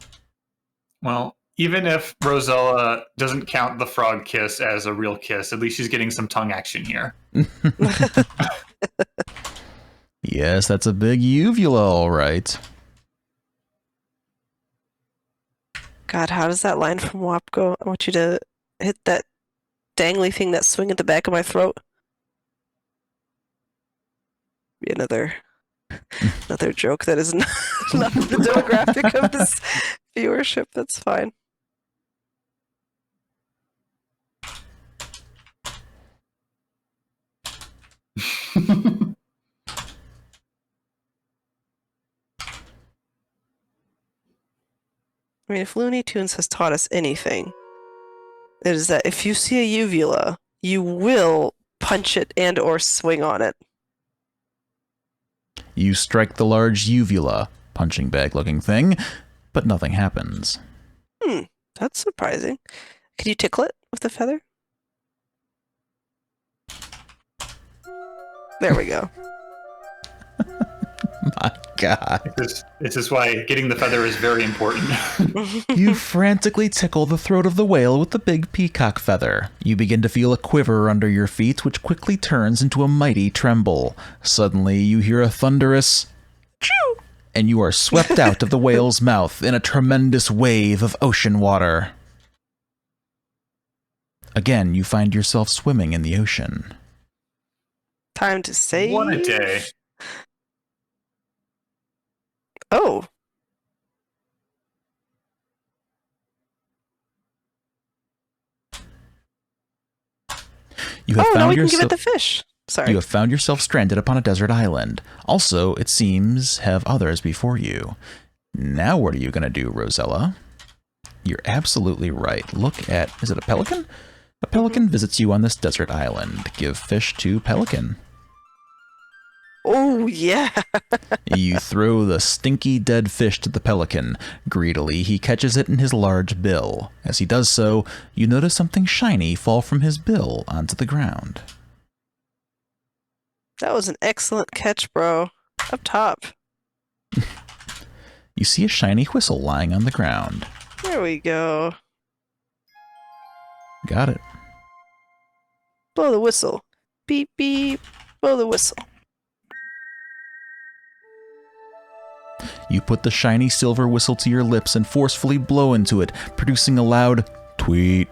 Well, even if Rosella doesn't count the frog kiss as a real kiss, at least she's getting some tongue action here. Yes, that's a big uvula, all right. God, how does that line from WAP go? I want you to hit that dangly thing, that swing at the back of my throat. Be another joke that is not the demographic of this viewership. That's fine. I mean, if Looney Tunes has taught us anything, it is that if you see a uvula, you will punch it and or swing on it. You strike the large uvula, punching bag-looking thing, but nothing happens. That's surprising. Could you tickle it with the feather? There we go. My God. This is why getting the feather is very important. You frantically tickle the throat of the whale with the big peacock feather. You begin to feel a quiver under your feet, which quickly turns into a mighty tremble. Suddenly, you hear a thunderous chew, and you are swept out of the whale's mouth in a tremendous wave of ocean water. Again, you find yourself swimming in the ocean. Time to save. What a day. Oh. Now we can give it the fish. Sorry. You have found yourself stranded upon a desert island. Also, it seems, have others before you. Now what are you going to do, Rosella? You're absolutely right. Look at... Is it a pelican? A pelican visits you on this desert island. Give fish to pelican. Oh, yeah. You throw the stinky dead fish to the pelican. Greedily, he catches it in his large bill. As he does so, you notice something shiny fall from his bill onto the ground. That was an excellent catch, bro. Up top. You see a shiny whistle lying on the ground. There we go. Got it. Blow the whistle. Beep, beep. Blow the whistle. You put the shiny silver whistle to your lips and forcefully blow into it, producing a loud tweet.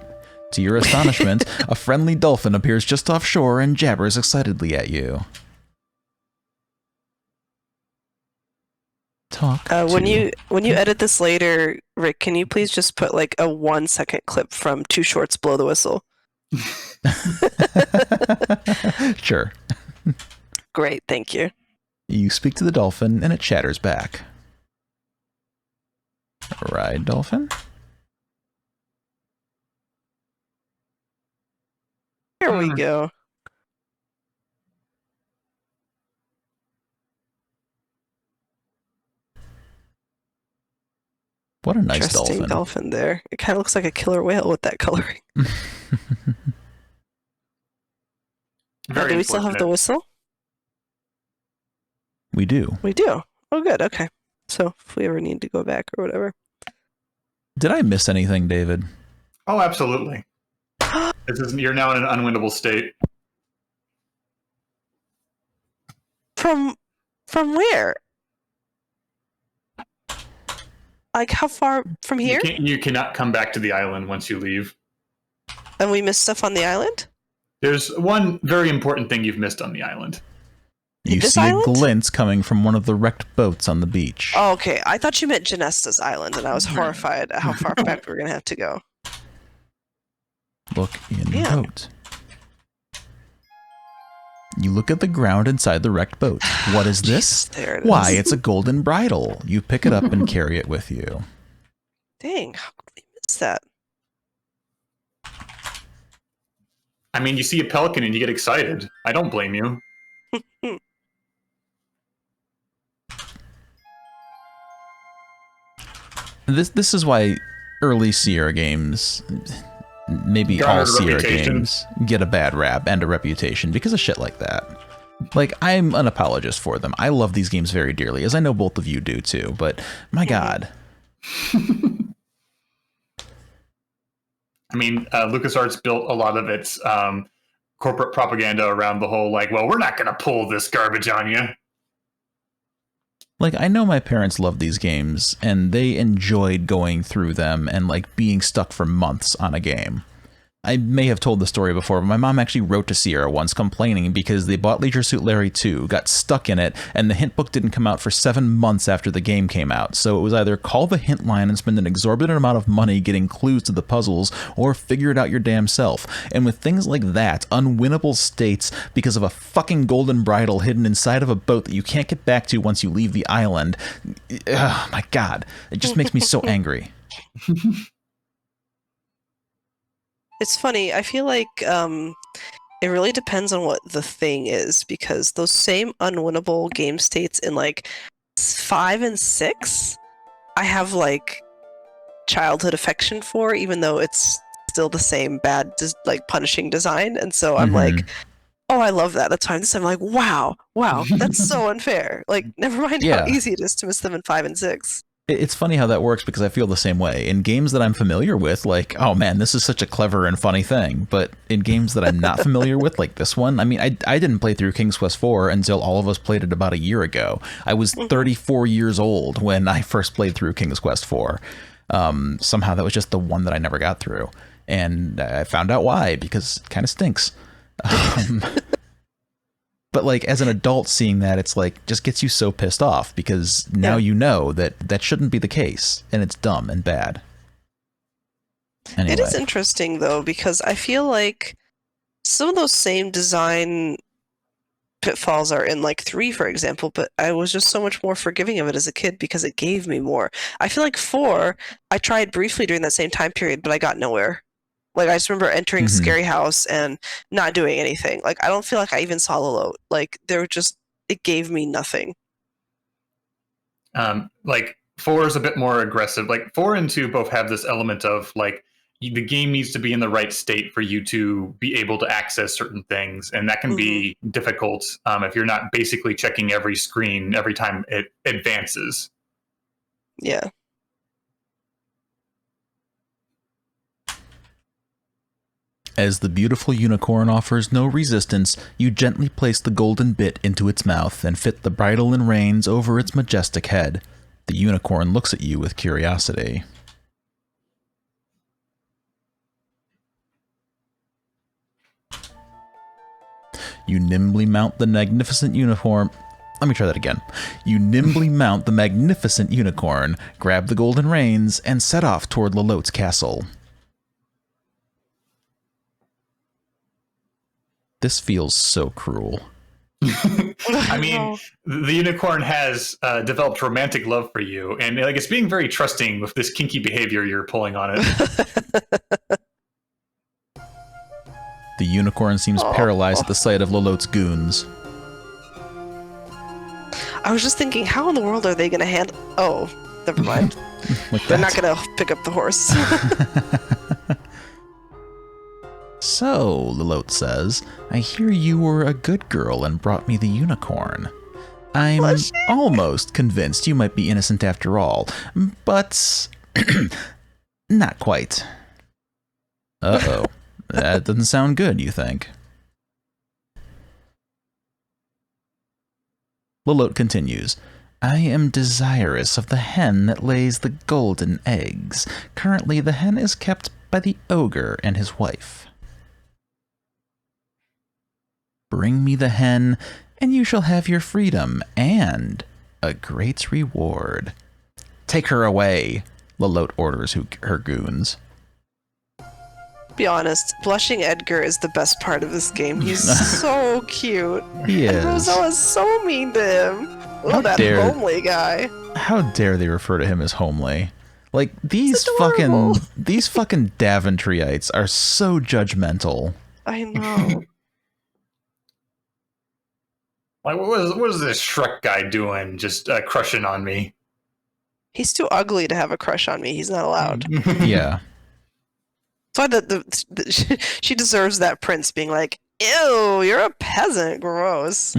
To your astonishment, a friendly dolphin appears just offshore and jabbers excitedly at you. Talk when you edit this later, Rick, can you please just put like a 1 second clip from Too Short's Blow the Whistle? Sure. Great, thank you. You speak to the dolphin, and it chatters back. Right, dolphin? Here we go. What a nice Interesting dolphin there. It kind of looks like a killer whale with that coloring. Do we still have the whistle? We do. We do. Oh, good. Okay. So if we ever need to go back or whatever. Did I miss anything, David? Oh, absolutely. You're now in an unwinnable state. From where? Like how far from here? You cannot come back to the island once you leave. And we missed stuff on the island? There's one very important thing you've missed on the island. You see a glint coming from one of the wrecked boats on the beach. Oh, okay. I thought you meant Genesta's island, and I was horrified at how far back we were going to have to go. Look in the boat. You look at the ground inside the wrecked boat. What is this? There it is. Why, it's a golden bridle. You pick it up and carry it with you. Dang, how could we miss that? I mean, you see a pelican and you get excited. I don't blame you. This is why early Sierra games, maybe all Sierra games, get a bad rap and a reputation because of shit like that. Like, I'm an apologist for them. I love these games very dearly, as I know both of you do too, but my God. I mean, LucasArts built a lot of its corporate propaganda around the whole, like, well, we're not going to pull this garbage on you. Like, I know my parents loved these games, and they enjoyed going through them and, like, being stuck for months on a game. I may have told the story before, but my mom actually wrote to Sierra once complaining because they bought Leisure Suit Larry 2, got stuck in it, and the hint book didn't come out for 7 months after the game came out. So it was either call the hint line and spend an exorbitant amount of money getting clues to the puzzles, or figure it out your damn self. And with things like that, unwinnable states because of a fucking golden bridle hidden inside of a boat that you can't get back to once you leave the island. Oh my God, it just makes me so angry. It's funny. I feel like it really depends on what the thing is, because those same unwinnable game states in like 5 and 6, I have like childhood affection for, even though it's still the same bad, like punishing design. And so I'm like, oh, I love that. That's why I'm like, wow, that's so unfair. Like, never mind how easy it is to miss them in 5 and 6. It's funny how that works because I feel the same way. In games that I'm familiar with, like, oh man, this is such a clever and funny thing. But in games that I'm not familiar with, like this one, I mean, I didn't play through King's Quest IV until all of us played it about a year ago. I was 34 years old when I first played through King's Quest IV. Somehow that was just the one that I never got through. And I found out why, because it kind of stinks. But like as an adult seeing that, it's like just gets you so pissed off because now you know that that shouldn't be the case and it's dumb and bad. Anyway. It is interesting though, because I feel like some of those same design pitfalls are in like 3, for example, but I was just so much more forgiving of it as a kid because it gave me more. I feel like 4, I tried briefly during that same time period, but I got nowhere. Like, I just remember entering Scary House and not doing anything. Like, I don't feel like I even saw Lalote. Like, it gave me nothing. Like, 4 is a bit more aggressive. Like, 4 and 2 both have this element of, like, the game needs to be in the right state for you to be able to access certain things. And that can be difficult if you're not basically checking every screen every time it advances. Yeah. As the beautiful unicorn offers no resistance, you gently place the golden bit into its mouth and fit the bridle and reins over its majestic head. The unicorn looks at you with curiosity. You nimbly mount the magnificent unicorn. Let me try that again. You nimbly mount the magnificent unicorn, grab the golden reins, and set off toward Lalote's castle. This feels so cruel. I mean, the unicorn has developed romantic love for you, and like it's being very trusting with this kinky behavior you're pulling on it. The unicorn seems paralyzed at the sight of Lolotte's goons. I was just thinking, how in the world are they going to handle... Oh, never mind. They're not going to pick up the horse. So, Lalote says, I hear you were a good girl and brought me the unicorn. I'm almost convinced you might be innocent after all, but not quite. Uh-oh. That doesn't sound good, you think? Lalote continues, I am desirous of the hen that lays the golden eggs. Currently, the hen is kept by the ogre and his wife. Bring me the hen, and you shall have your freedom, and a great reward. Take her away, Lalote orders her goons. Be honest, blushing Edgar is the best part of this game. He's so cute. He is. And Rosella's so mean to him. Oh, that homely guy. How dare they refer to him as homely? Like, these fucking Daventryeites are so judgmental. I know. Like, what is this Shrek guy doing just crushing on me? He's too ugly to have a crush on me. He's not allowed. Yeah. That's why she deserves that prince being like, ew, you're a peasant. Gross.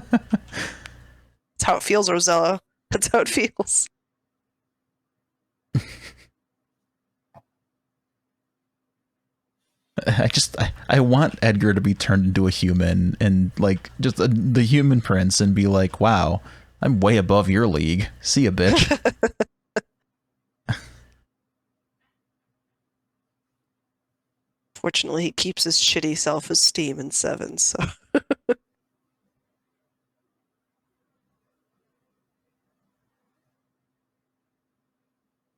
That's how it feels, Rosella. That's how it feels. I want Edgar to be turned into a human and like just the human prince and be like, wow, I'm way above your league. See ya, bitch. Fortunately, he keeps his shitty self-esteem in 7, so... We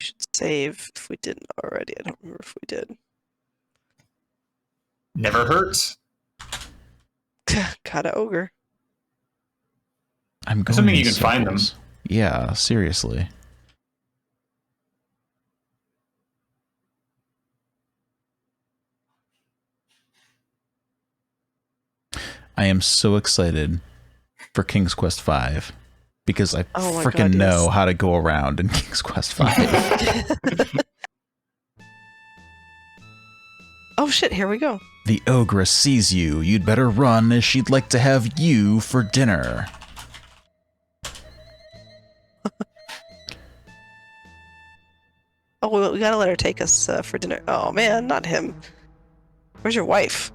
should save if we didn't already. I don't remember if we did. Never hurts. Got an ogre. I'm going assuming you can find them. Yeah, seriously. I am so excited for King's Quest V because I freaking know how to go around in King's Quest V. Oh shit, here we go. The ogress sees you. You'd better run as she'd like to have you for dinner. Oh, we gotta let her take us for dinner. Oh man, not him. Where's your wife?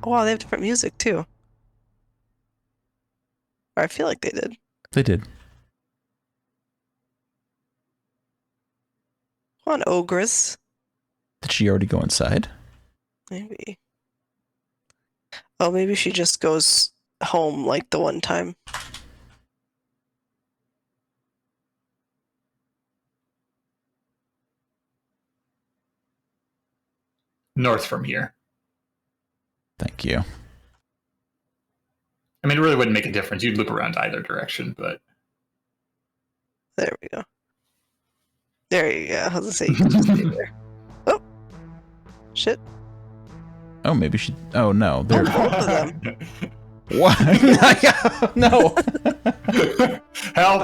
Oh wow, they have different music too. Or I feel like they did. They did. Come on, ogress. Did she already go inside? Maybe. Oh, maybe she just goes home like the one time. North from here. Thank you. I mean, it really wouldn't make a difference. You'd loop around either direction, but... There we go. There you go. I was gonna say you can just stay there. Oh! Shit. Oh, maybe she... Oh, no. There. Both of them. What? No. Help!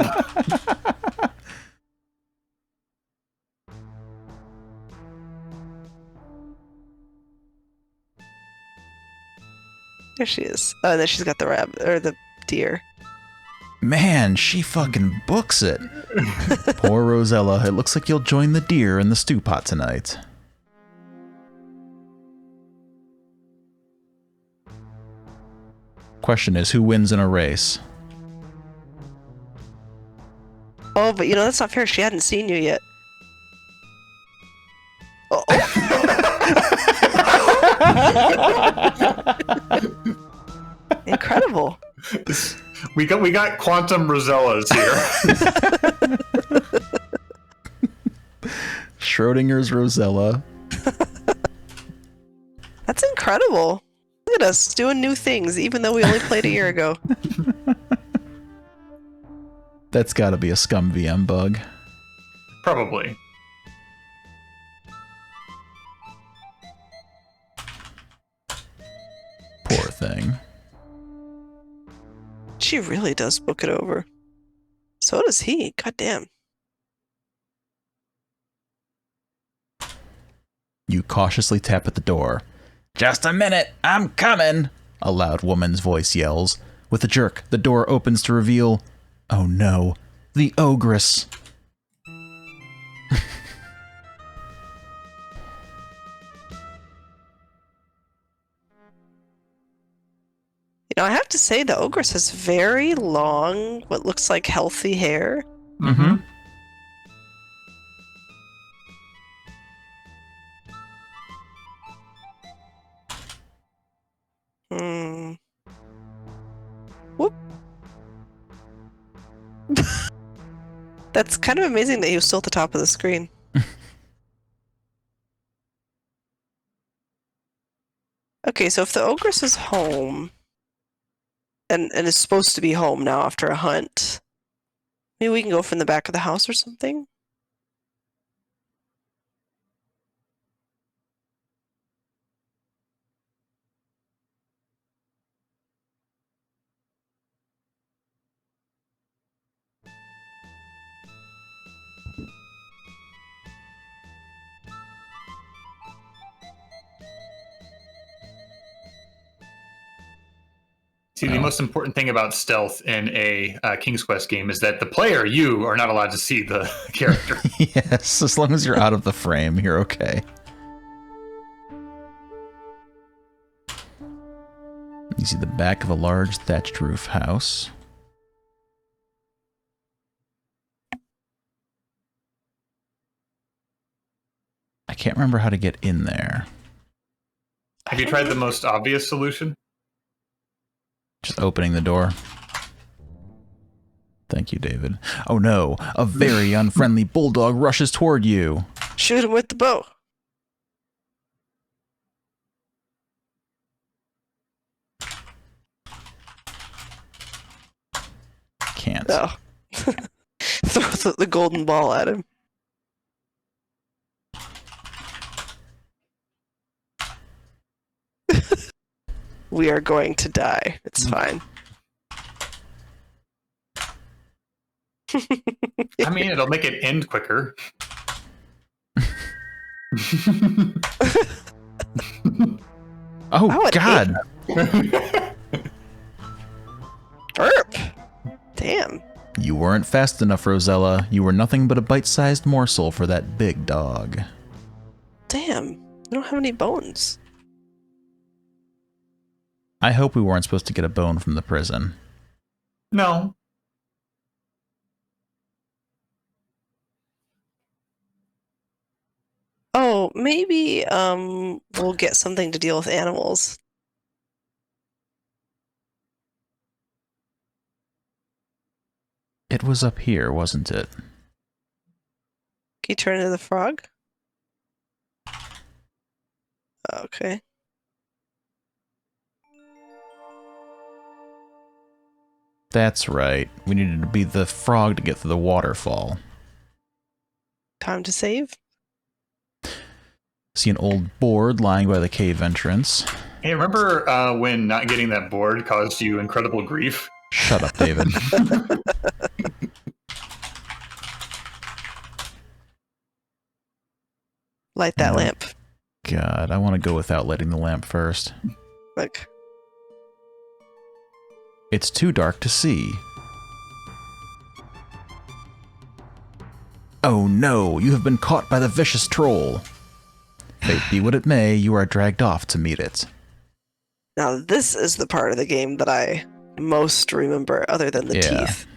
There she is. Oh, and then she's got the rabbit, or the deer. Man, she fucking books it. Poor Rosella. It looks like you'll join the deer in the stew pot tonight. Question is, who wins in a race? Oh, but you know, that's not fair. She hadn't seen you yet. Oh. Incredible. We got quantum Rosellas here. Schrodinger's Rosella. That's incredible. Look at us doing new things, even though we only played a year ago. That's gotta be a Scum VM bug. Probably. Poor thing. She really does book it over. So does he. Goddamn. You cautiously tap at the door. Just a minute, I'm coming, a loud woman's voice yells. With a jerk, the door opens to reveal, oh no, the ogress. You know, I have to say the ogress has very long, what looks like healthy hair. Mm-hmm. Hmm. Whoop. That's kind of amazing that he was still at the top of the screen. Okay, so if the ogress is home and is supposed to be home now after a hunt, maybe we can go from the back of the house or something? See, the most important thing about stealth in a King's Quest game is that the player, you, are not allowed to see the character. Yes, as long as you're out of the frame, you're okay. You see the back of a large thatched roof house. I can't remember how to get in there. Have you tried the most obvious solution? Just opening the door. Thank you, David. Oh no, a very unfriendly bulldog rushes toward you. Shoot him with the bow. Can't. Oh. Throw the golden ball at him. We are going to die. It's fine. I mean, it'll make it end quicker. Oh, God! Burp! Damn. You weren't fast enough, Rosella. You were nothing but a bite-sized morsel for that big dog. Damn. I don't have any bones. I hope we weren't supposed to get a bone from the prison. No. Oh, maybe we'll get something to deal with animals. It was up here, wasn't it? Can you turn into the frog? Okay. That's right. We needed to be the frog to get through the waterfall. Time to save? See an old board lying by the cave entrance. Hey, remember when not getting that board caused you incredible grief? Shut up, David. Light that lamp. God, I want to go without lighting the lamp first. Look. It's too dark to see. Oh no, you have been caught by the vicious troll. Fate be what it may, you are dragged off to meet it. Now this is the part of the game that I most remember other than the teeth.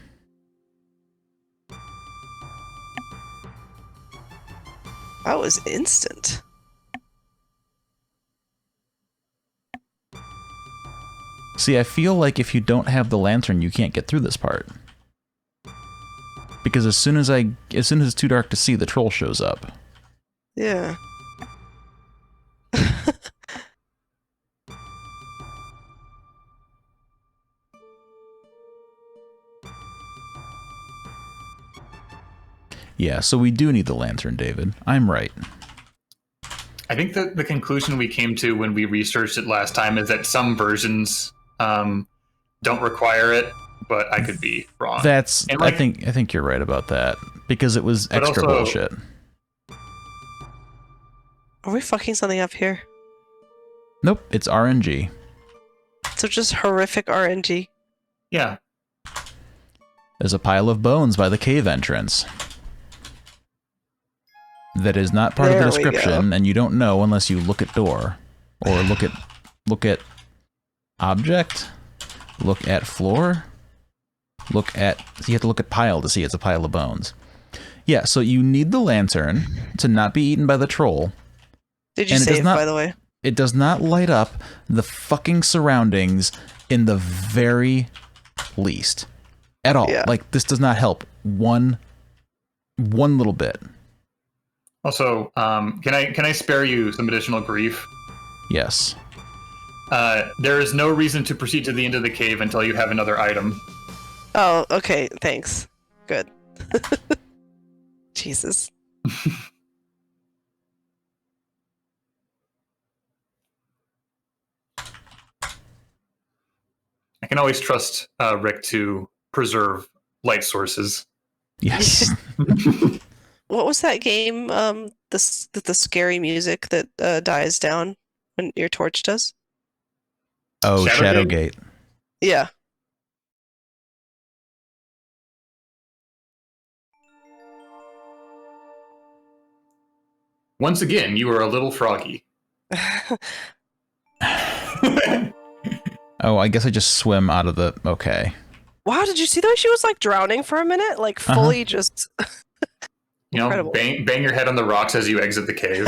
That was instant. See, I feel like if you don't have the lantern, you can't get through this part. Because as soon as it's too dark to see, the troll shows up. Yeah. Yeah, so we do need the lantern, David. I'm right. I think the conclusion we came to when we researched it last time is that some versions don't require it, but I could be wrong. That's And, like, I think you're right about that because it was But extra also- bullshit. Are we fucking something up here? Nope, it's RNG. So just horrific RNG. Yeah. There's a pile of bones by the cave entrance. That is not part of the There we go. description, and you don't know unless you look at door. Or look at object, look at floor, so you have to look at pile to see it's a pile of bones. Yeah, so you need the lantern to not be eaten by the troll. Did you And it save, does not- by the way? It does not light up the fucking surroundings in the very least. At all. Yeah. Like, this does not help one little bit. Also, can I spare you some additional grief? Yes. There is no reason to proceed to the end of the cave until you have another item. Oh, okay. Thanks. Good. Jesus. I can always trust Rick to preserve light sources. Yes. What was that game? The scary music that dies down when your torch does. Oh, Shadowgate? Shadowgate. Yeah. Once again, you are a little froggy. Oh, I guess I just swim out of the... Okay. Wow, did you see that? She was like drowning for a minute, like fully just. You know, Incredible. bang your head on the rocks as you exit the cave.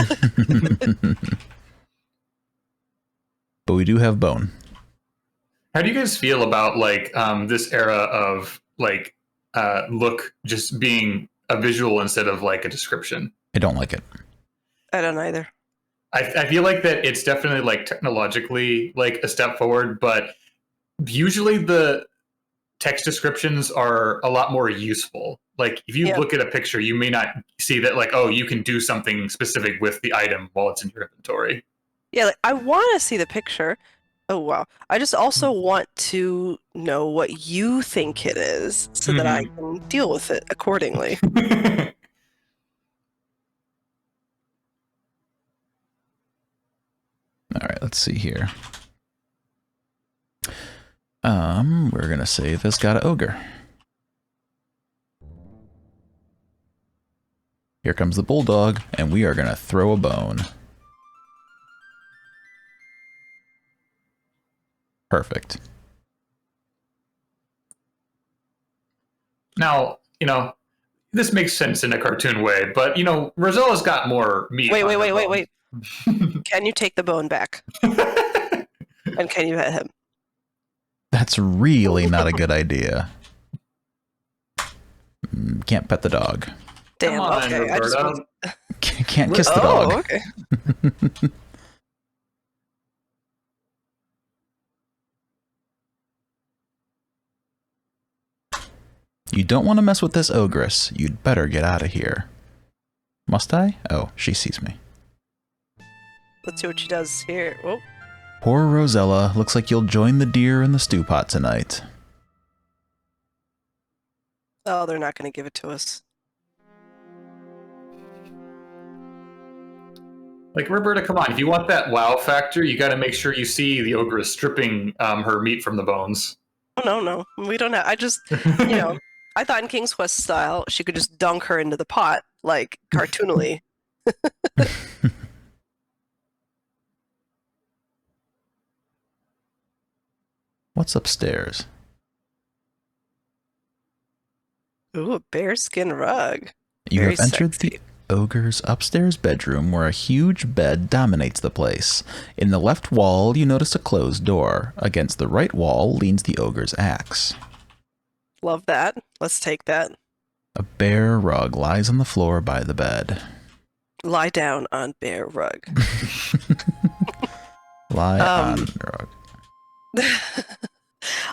But we do have bone. How do you guys feel about like this era of like look just being a visual instead of like a description? I don't like it. I don't either. I feel like that it's definitely like technologically like a step forward, but usually the text descriptions are a lot more useful. Like if you Yeah. look at a picture, you may not see that like, oh, you can do something specific with the item while it's in your inventory. Yeah, like I want to see the picture. Oh wow! I just also want to know what you think it is, so that I can deal with it accordingly. All right, let's see here. We're gonna say this got an ogre. Here comes the bulldog, and we are gonna throw a bone. Perfect. Now, you know, this makes sense in a cartoon way, but you know, Rosella's got more meat. Wait, on wait, her wait, wait, bones. wait. Can you take the bone back? And can you hit him? That's really not a good idea. Can't pet the dog. Damn. Come on, Okay. I just Roberta. want... Can't kiss the dog. okay. You don't want to mess with this ogress. You'd better get out of here. Must I? Oh, she sees me. Let's see what she does here. Oh, Poor Rosella. Looks like you'll join the deer in the stew pot tonight. oh, they're not going to give it to us. Like Roberta, come on! If you want that wow factor, you got to make sure you see the ogress stripping her meat from the bones. Oh, no, we don't have. I just, you know, I thought in King's Quest style, she could just dunk her into the pot, like cartoonily. What's upstairs? Ooh, a bearskin rug. You Very have entered sexy. the ogre's upstairs bedroom where a huge bed dominates the place. In the left wall, you notice a closed door. Against the right wall leans the ogre's axe. Love that. Let's take that. A bare rug lies on the floor by the bed. Lie down on bear rug. Lie on rug.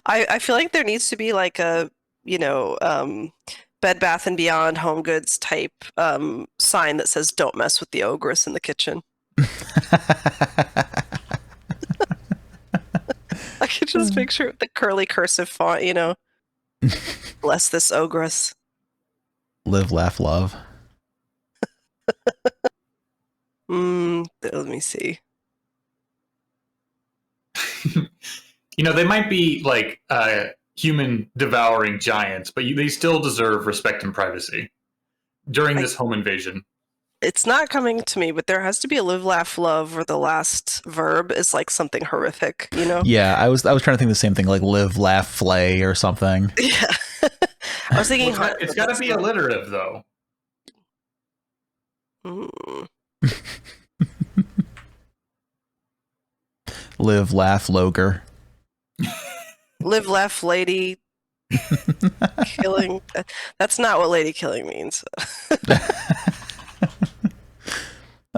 I feel like there needs to be like a, you know, Bed Bath & Beyond home goods type sign that says "Don't mess with the ogress" in the kitchen. I could just picture the curly cursive font, you know. Bless this ogress. Live, laugh, love. Let me see. You know, they might be like human devouring giants, but they still deserve respect and privacy during this home invasion. It's not coming to me, but there has to be a live, laugh, love, where the last verb is like something horrific, you know? Yeah, I was trying to think the same thing, like live, laugh, flay or something. Yeah. I was thinking it's got to be alliterative, though. Live, laugh, loger. Live, laugh, lady killing. That's not what lady killing means.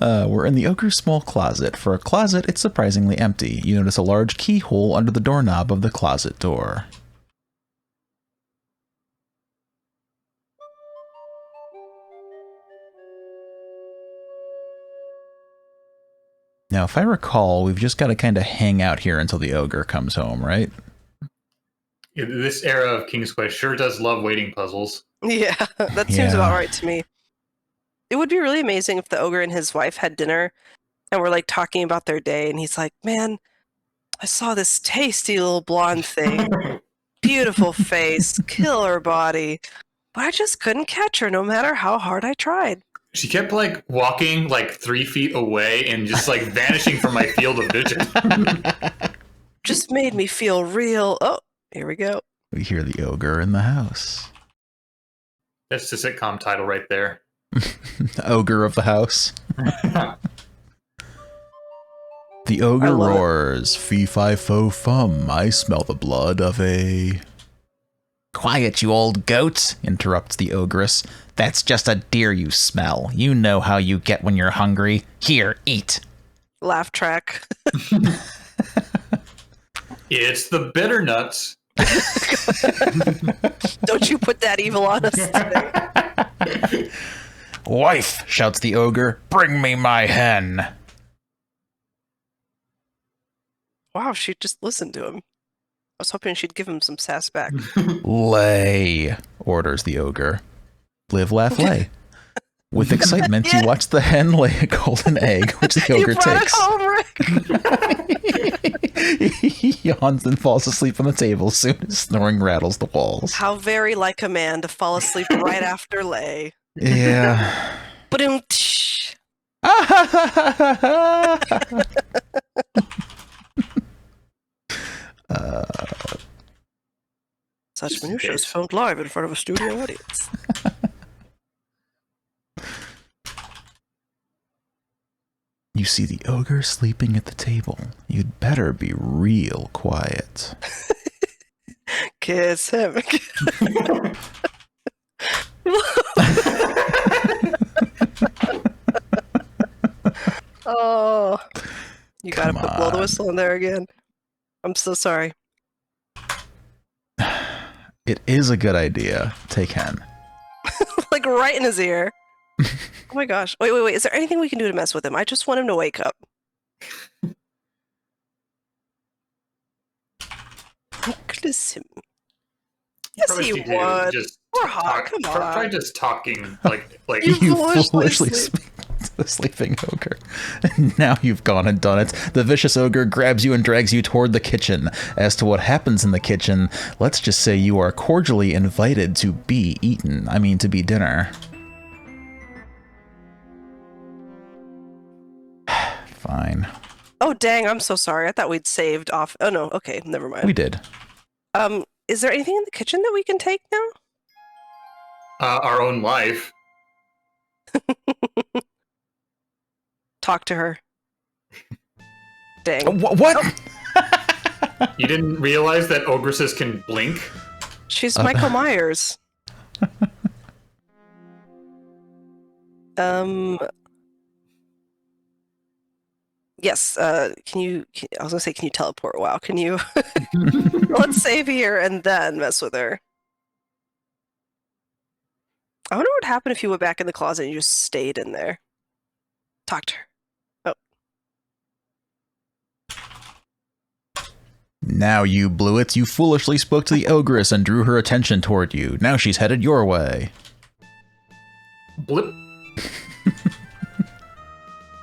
We're in the ogre's small closet. For a closet, it's surprisingly empty. You notice a large keyhole under the doorknob of the closet door. Now, if I recall, we've just got to kind of hang out here until the ogre comes home, right? This era of King's Quest sure does love waiting puzzles. Yeah, that seems about right to me. It would be really amazing if the ogre and his wife had dinner and were like talking about their day, and he's like, "Man, I saw this tasty little blonde thing. Beautiful face, killer body, but I just couldn't catch her no matter how hard I tried. She kept like walking like 3 feet away and just like vanishing from my field of vision. Just made me feel real." Oh, here we go. We hear the ogre in the house. That's the sitcom title right there. Ogre of the house. The ogre roars, fee-fi-fo-fum, I smell the blood of a... Quiet, you old goat, interrupts the ogress. That's just a deer you smell. You know how you get when you're hungry. Here, eat. Laugh track. It's the bitter nuts. Don't you put that evil on us today. Wife, shouts the ogre, bring me my hen. Wow, she just listened to him. I was hoping she'd give him some sass back. Lay, orders the ogre. Live, laugh, lay. With excitement, you watch the hen lay a golden egg, which the ogre takes. He yawns and falls asleep on the table soon as snoring rattles the walls. How very like a man to fall asleep right after lay. Yeah. Ba-doom. Such minutiae is filmed live in front of a studio audience. You see the ogre sleeping at the table. You'd better be real quiet. Kiss him. Oh, you gotta blow the whistle in there again. I'm so sorry. It is a good idea. Take hen. Like right in his ear. Oh my gosh. Wait. Is there anything we can do to mess with him? I just want him to wake up. Kiss him. Yes, he would. We're hot. Come on. Try just talking like you foolishly speak to the sleeping ogre. Now you've gone and done it. The vicious ogre grabs you and drags you toward the kitchen. As to what happens in the kitchen, let's just say you are cordially invited to be eaten. I mean, to be dinner. Fine. Oh, dang. I'm so sorry. I thought we'd saved off. Oh, no. Okay. Never mind. We did. Is there anything in the kitchen that we can take now? Our own life. Talk to her. Dang. What? Oh. You didn't realize that ogresses can blink? She's Michael Myers. Yes, can you teleport? Wow, can you? Let's save here and then mess with her. I wonder what happened if you went back in the closet and you just stayed in there. Talk to her. Oh. Now you blew it. You foolishly spoke to the ogress and drew her attention toward you. Now she's headed your way. Blip.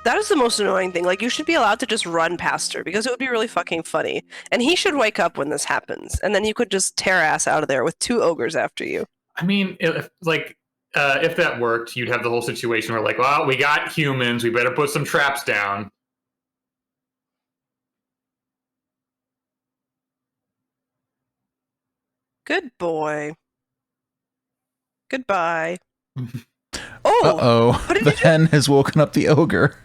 That is the most annoying thing. Like, you should be allowed to just run past her because it would be really fucking funny. And he should wake up when this happens. And then you could just tear ass out of there with 2 ogres after you. I mean, if that worked, you'd have the whole situation where, like, well, we got humans. We better put some traps down. Good boy. Goodbye. Oh! Uh-oh. The hen has woken up the ogre.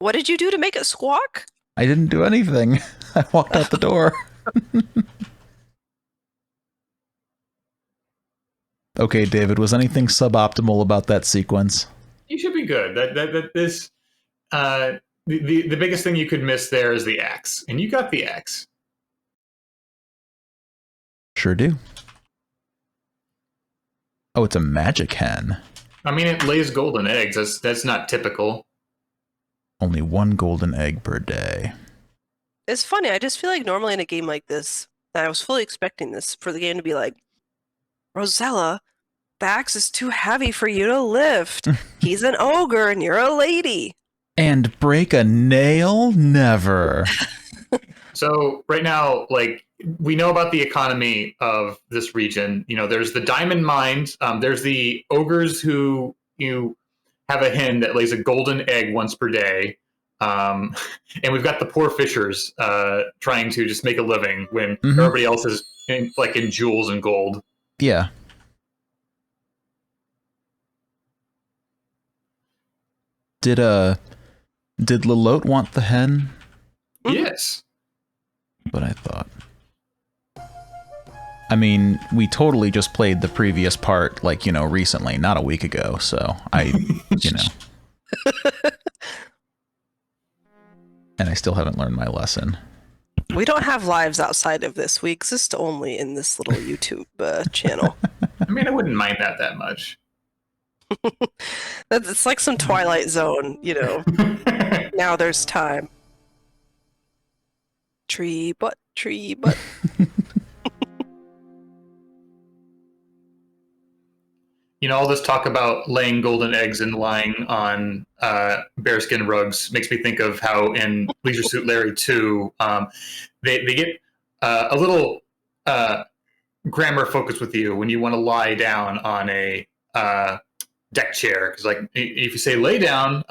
What did you do to make it squawk? I didn't do anything. I walked out the door. Okay, David, was anything suboptimal about that sequence? You should be good. The biggest thing you could miss there is the axe. And you got the axe. Sure do. Oh, it's a magic hen. I mean, it lays golden eggs. That's not typical. Only 1 golden egg per day. It's funny. I just feel like normally in a game like this, and I was fully expecting this for the game to be like, Rosella, the axe is too heavy for you to lift. He's an ogre and you're a lady. And break a nail? Never. So right now, like, we know about the economy of this region. You know, there's the diamond mines. There's the ogres who have a hen that lays a golden egg once per day. And we've got the poor fishers trying to just make a living when everybody else is in jewels and gold. Yeah. Did Lalote want the hen? Yes. But I thought. I mean, we totally just played the previous part, recently, not a week ago, so And I still haven't learned my lesson. We don't have lives outside of this. We exist only in this little YouTube channel. I mean, I wouldn't mind that much. It's like some Twilight Zone, Now there's time. Tree butt. All this talk about laying golden eggs and lying on bearskin rugs makes me think of how in Leisure Suit Larry 2, they get a little grammar focus with you when you want to lie down on a deck chair. Because, if you say lay down,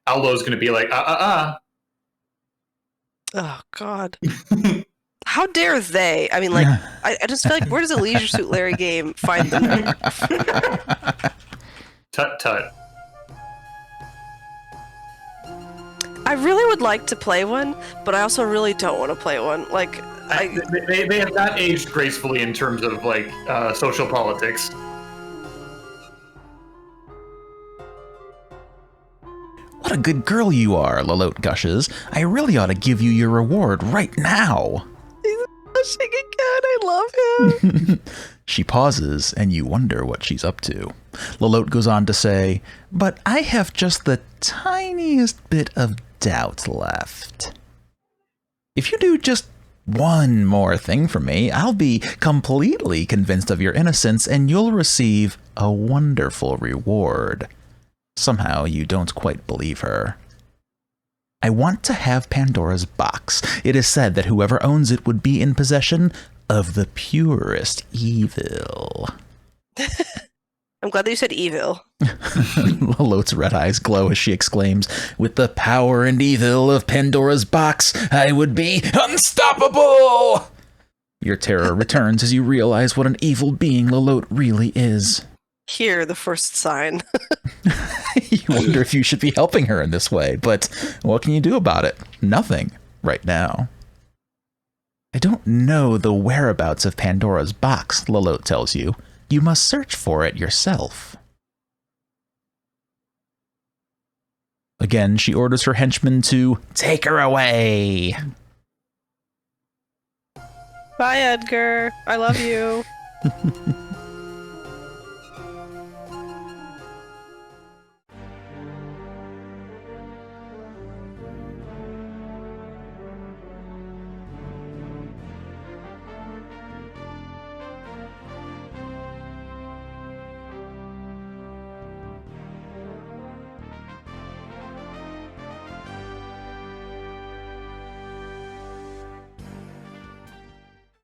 Aldo's going to be like, Oh, God. How dare they? I mean, I just feel like, where does a Leisure Suit Larry game find them? Tut. I really would like to play one, but I also really don't want to play one. They have not aged gracefully in terms of, social politics. What a good girl you are, Lalote gushes. I really ought to give you your reward right now. He's blushing again. I love him. She pauses, and you wonder what she's up to. Lalote goes on to say, but I have just the tiniest bit of doubt left. If you do just one more thing for me, I'll be completely convinced of your innocence, and you'll receive a wonderful reward. Somehow you don't quite believe her. I want to have Pandora's box. It is said that whoever owns it would be in possession of the purest evil. I'm glad that you said evil. Lalote's red eyes glow as she exclaims, with the power and evil of Pandora's box, I would be unstoppable! Your terror returns as you realize what an evil being Lalote really is. Here, the first sign. You wonder if you should be helping her in this way, but what can you do about it? Nothing, right now. I don't know the whereabouts of Pandora's box, Lalote tells you. You must search for it yourself. Again, she orders her henchmen to take her away. Bye, Edgar. I love you.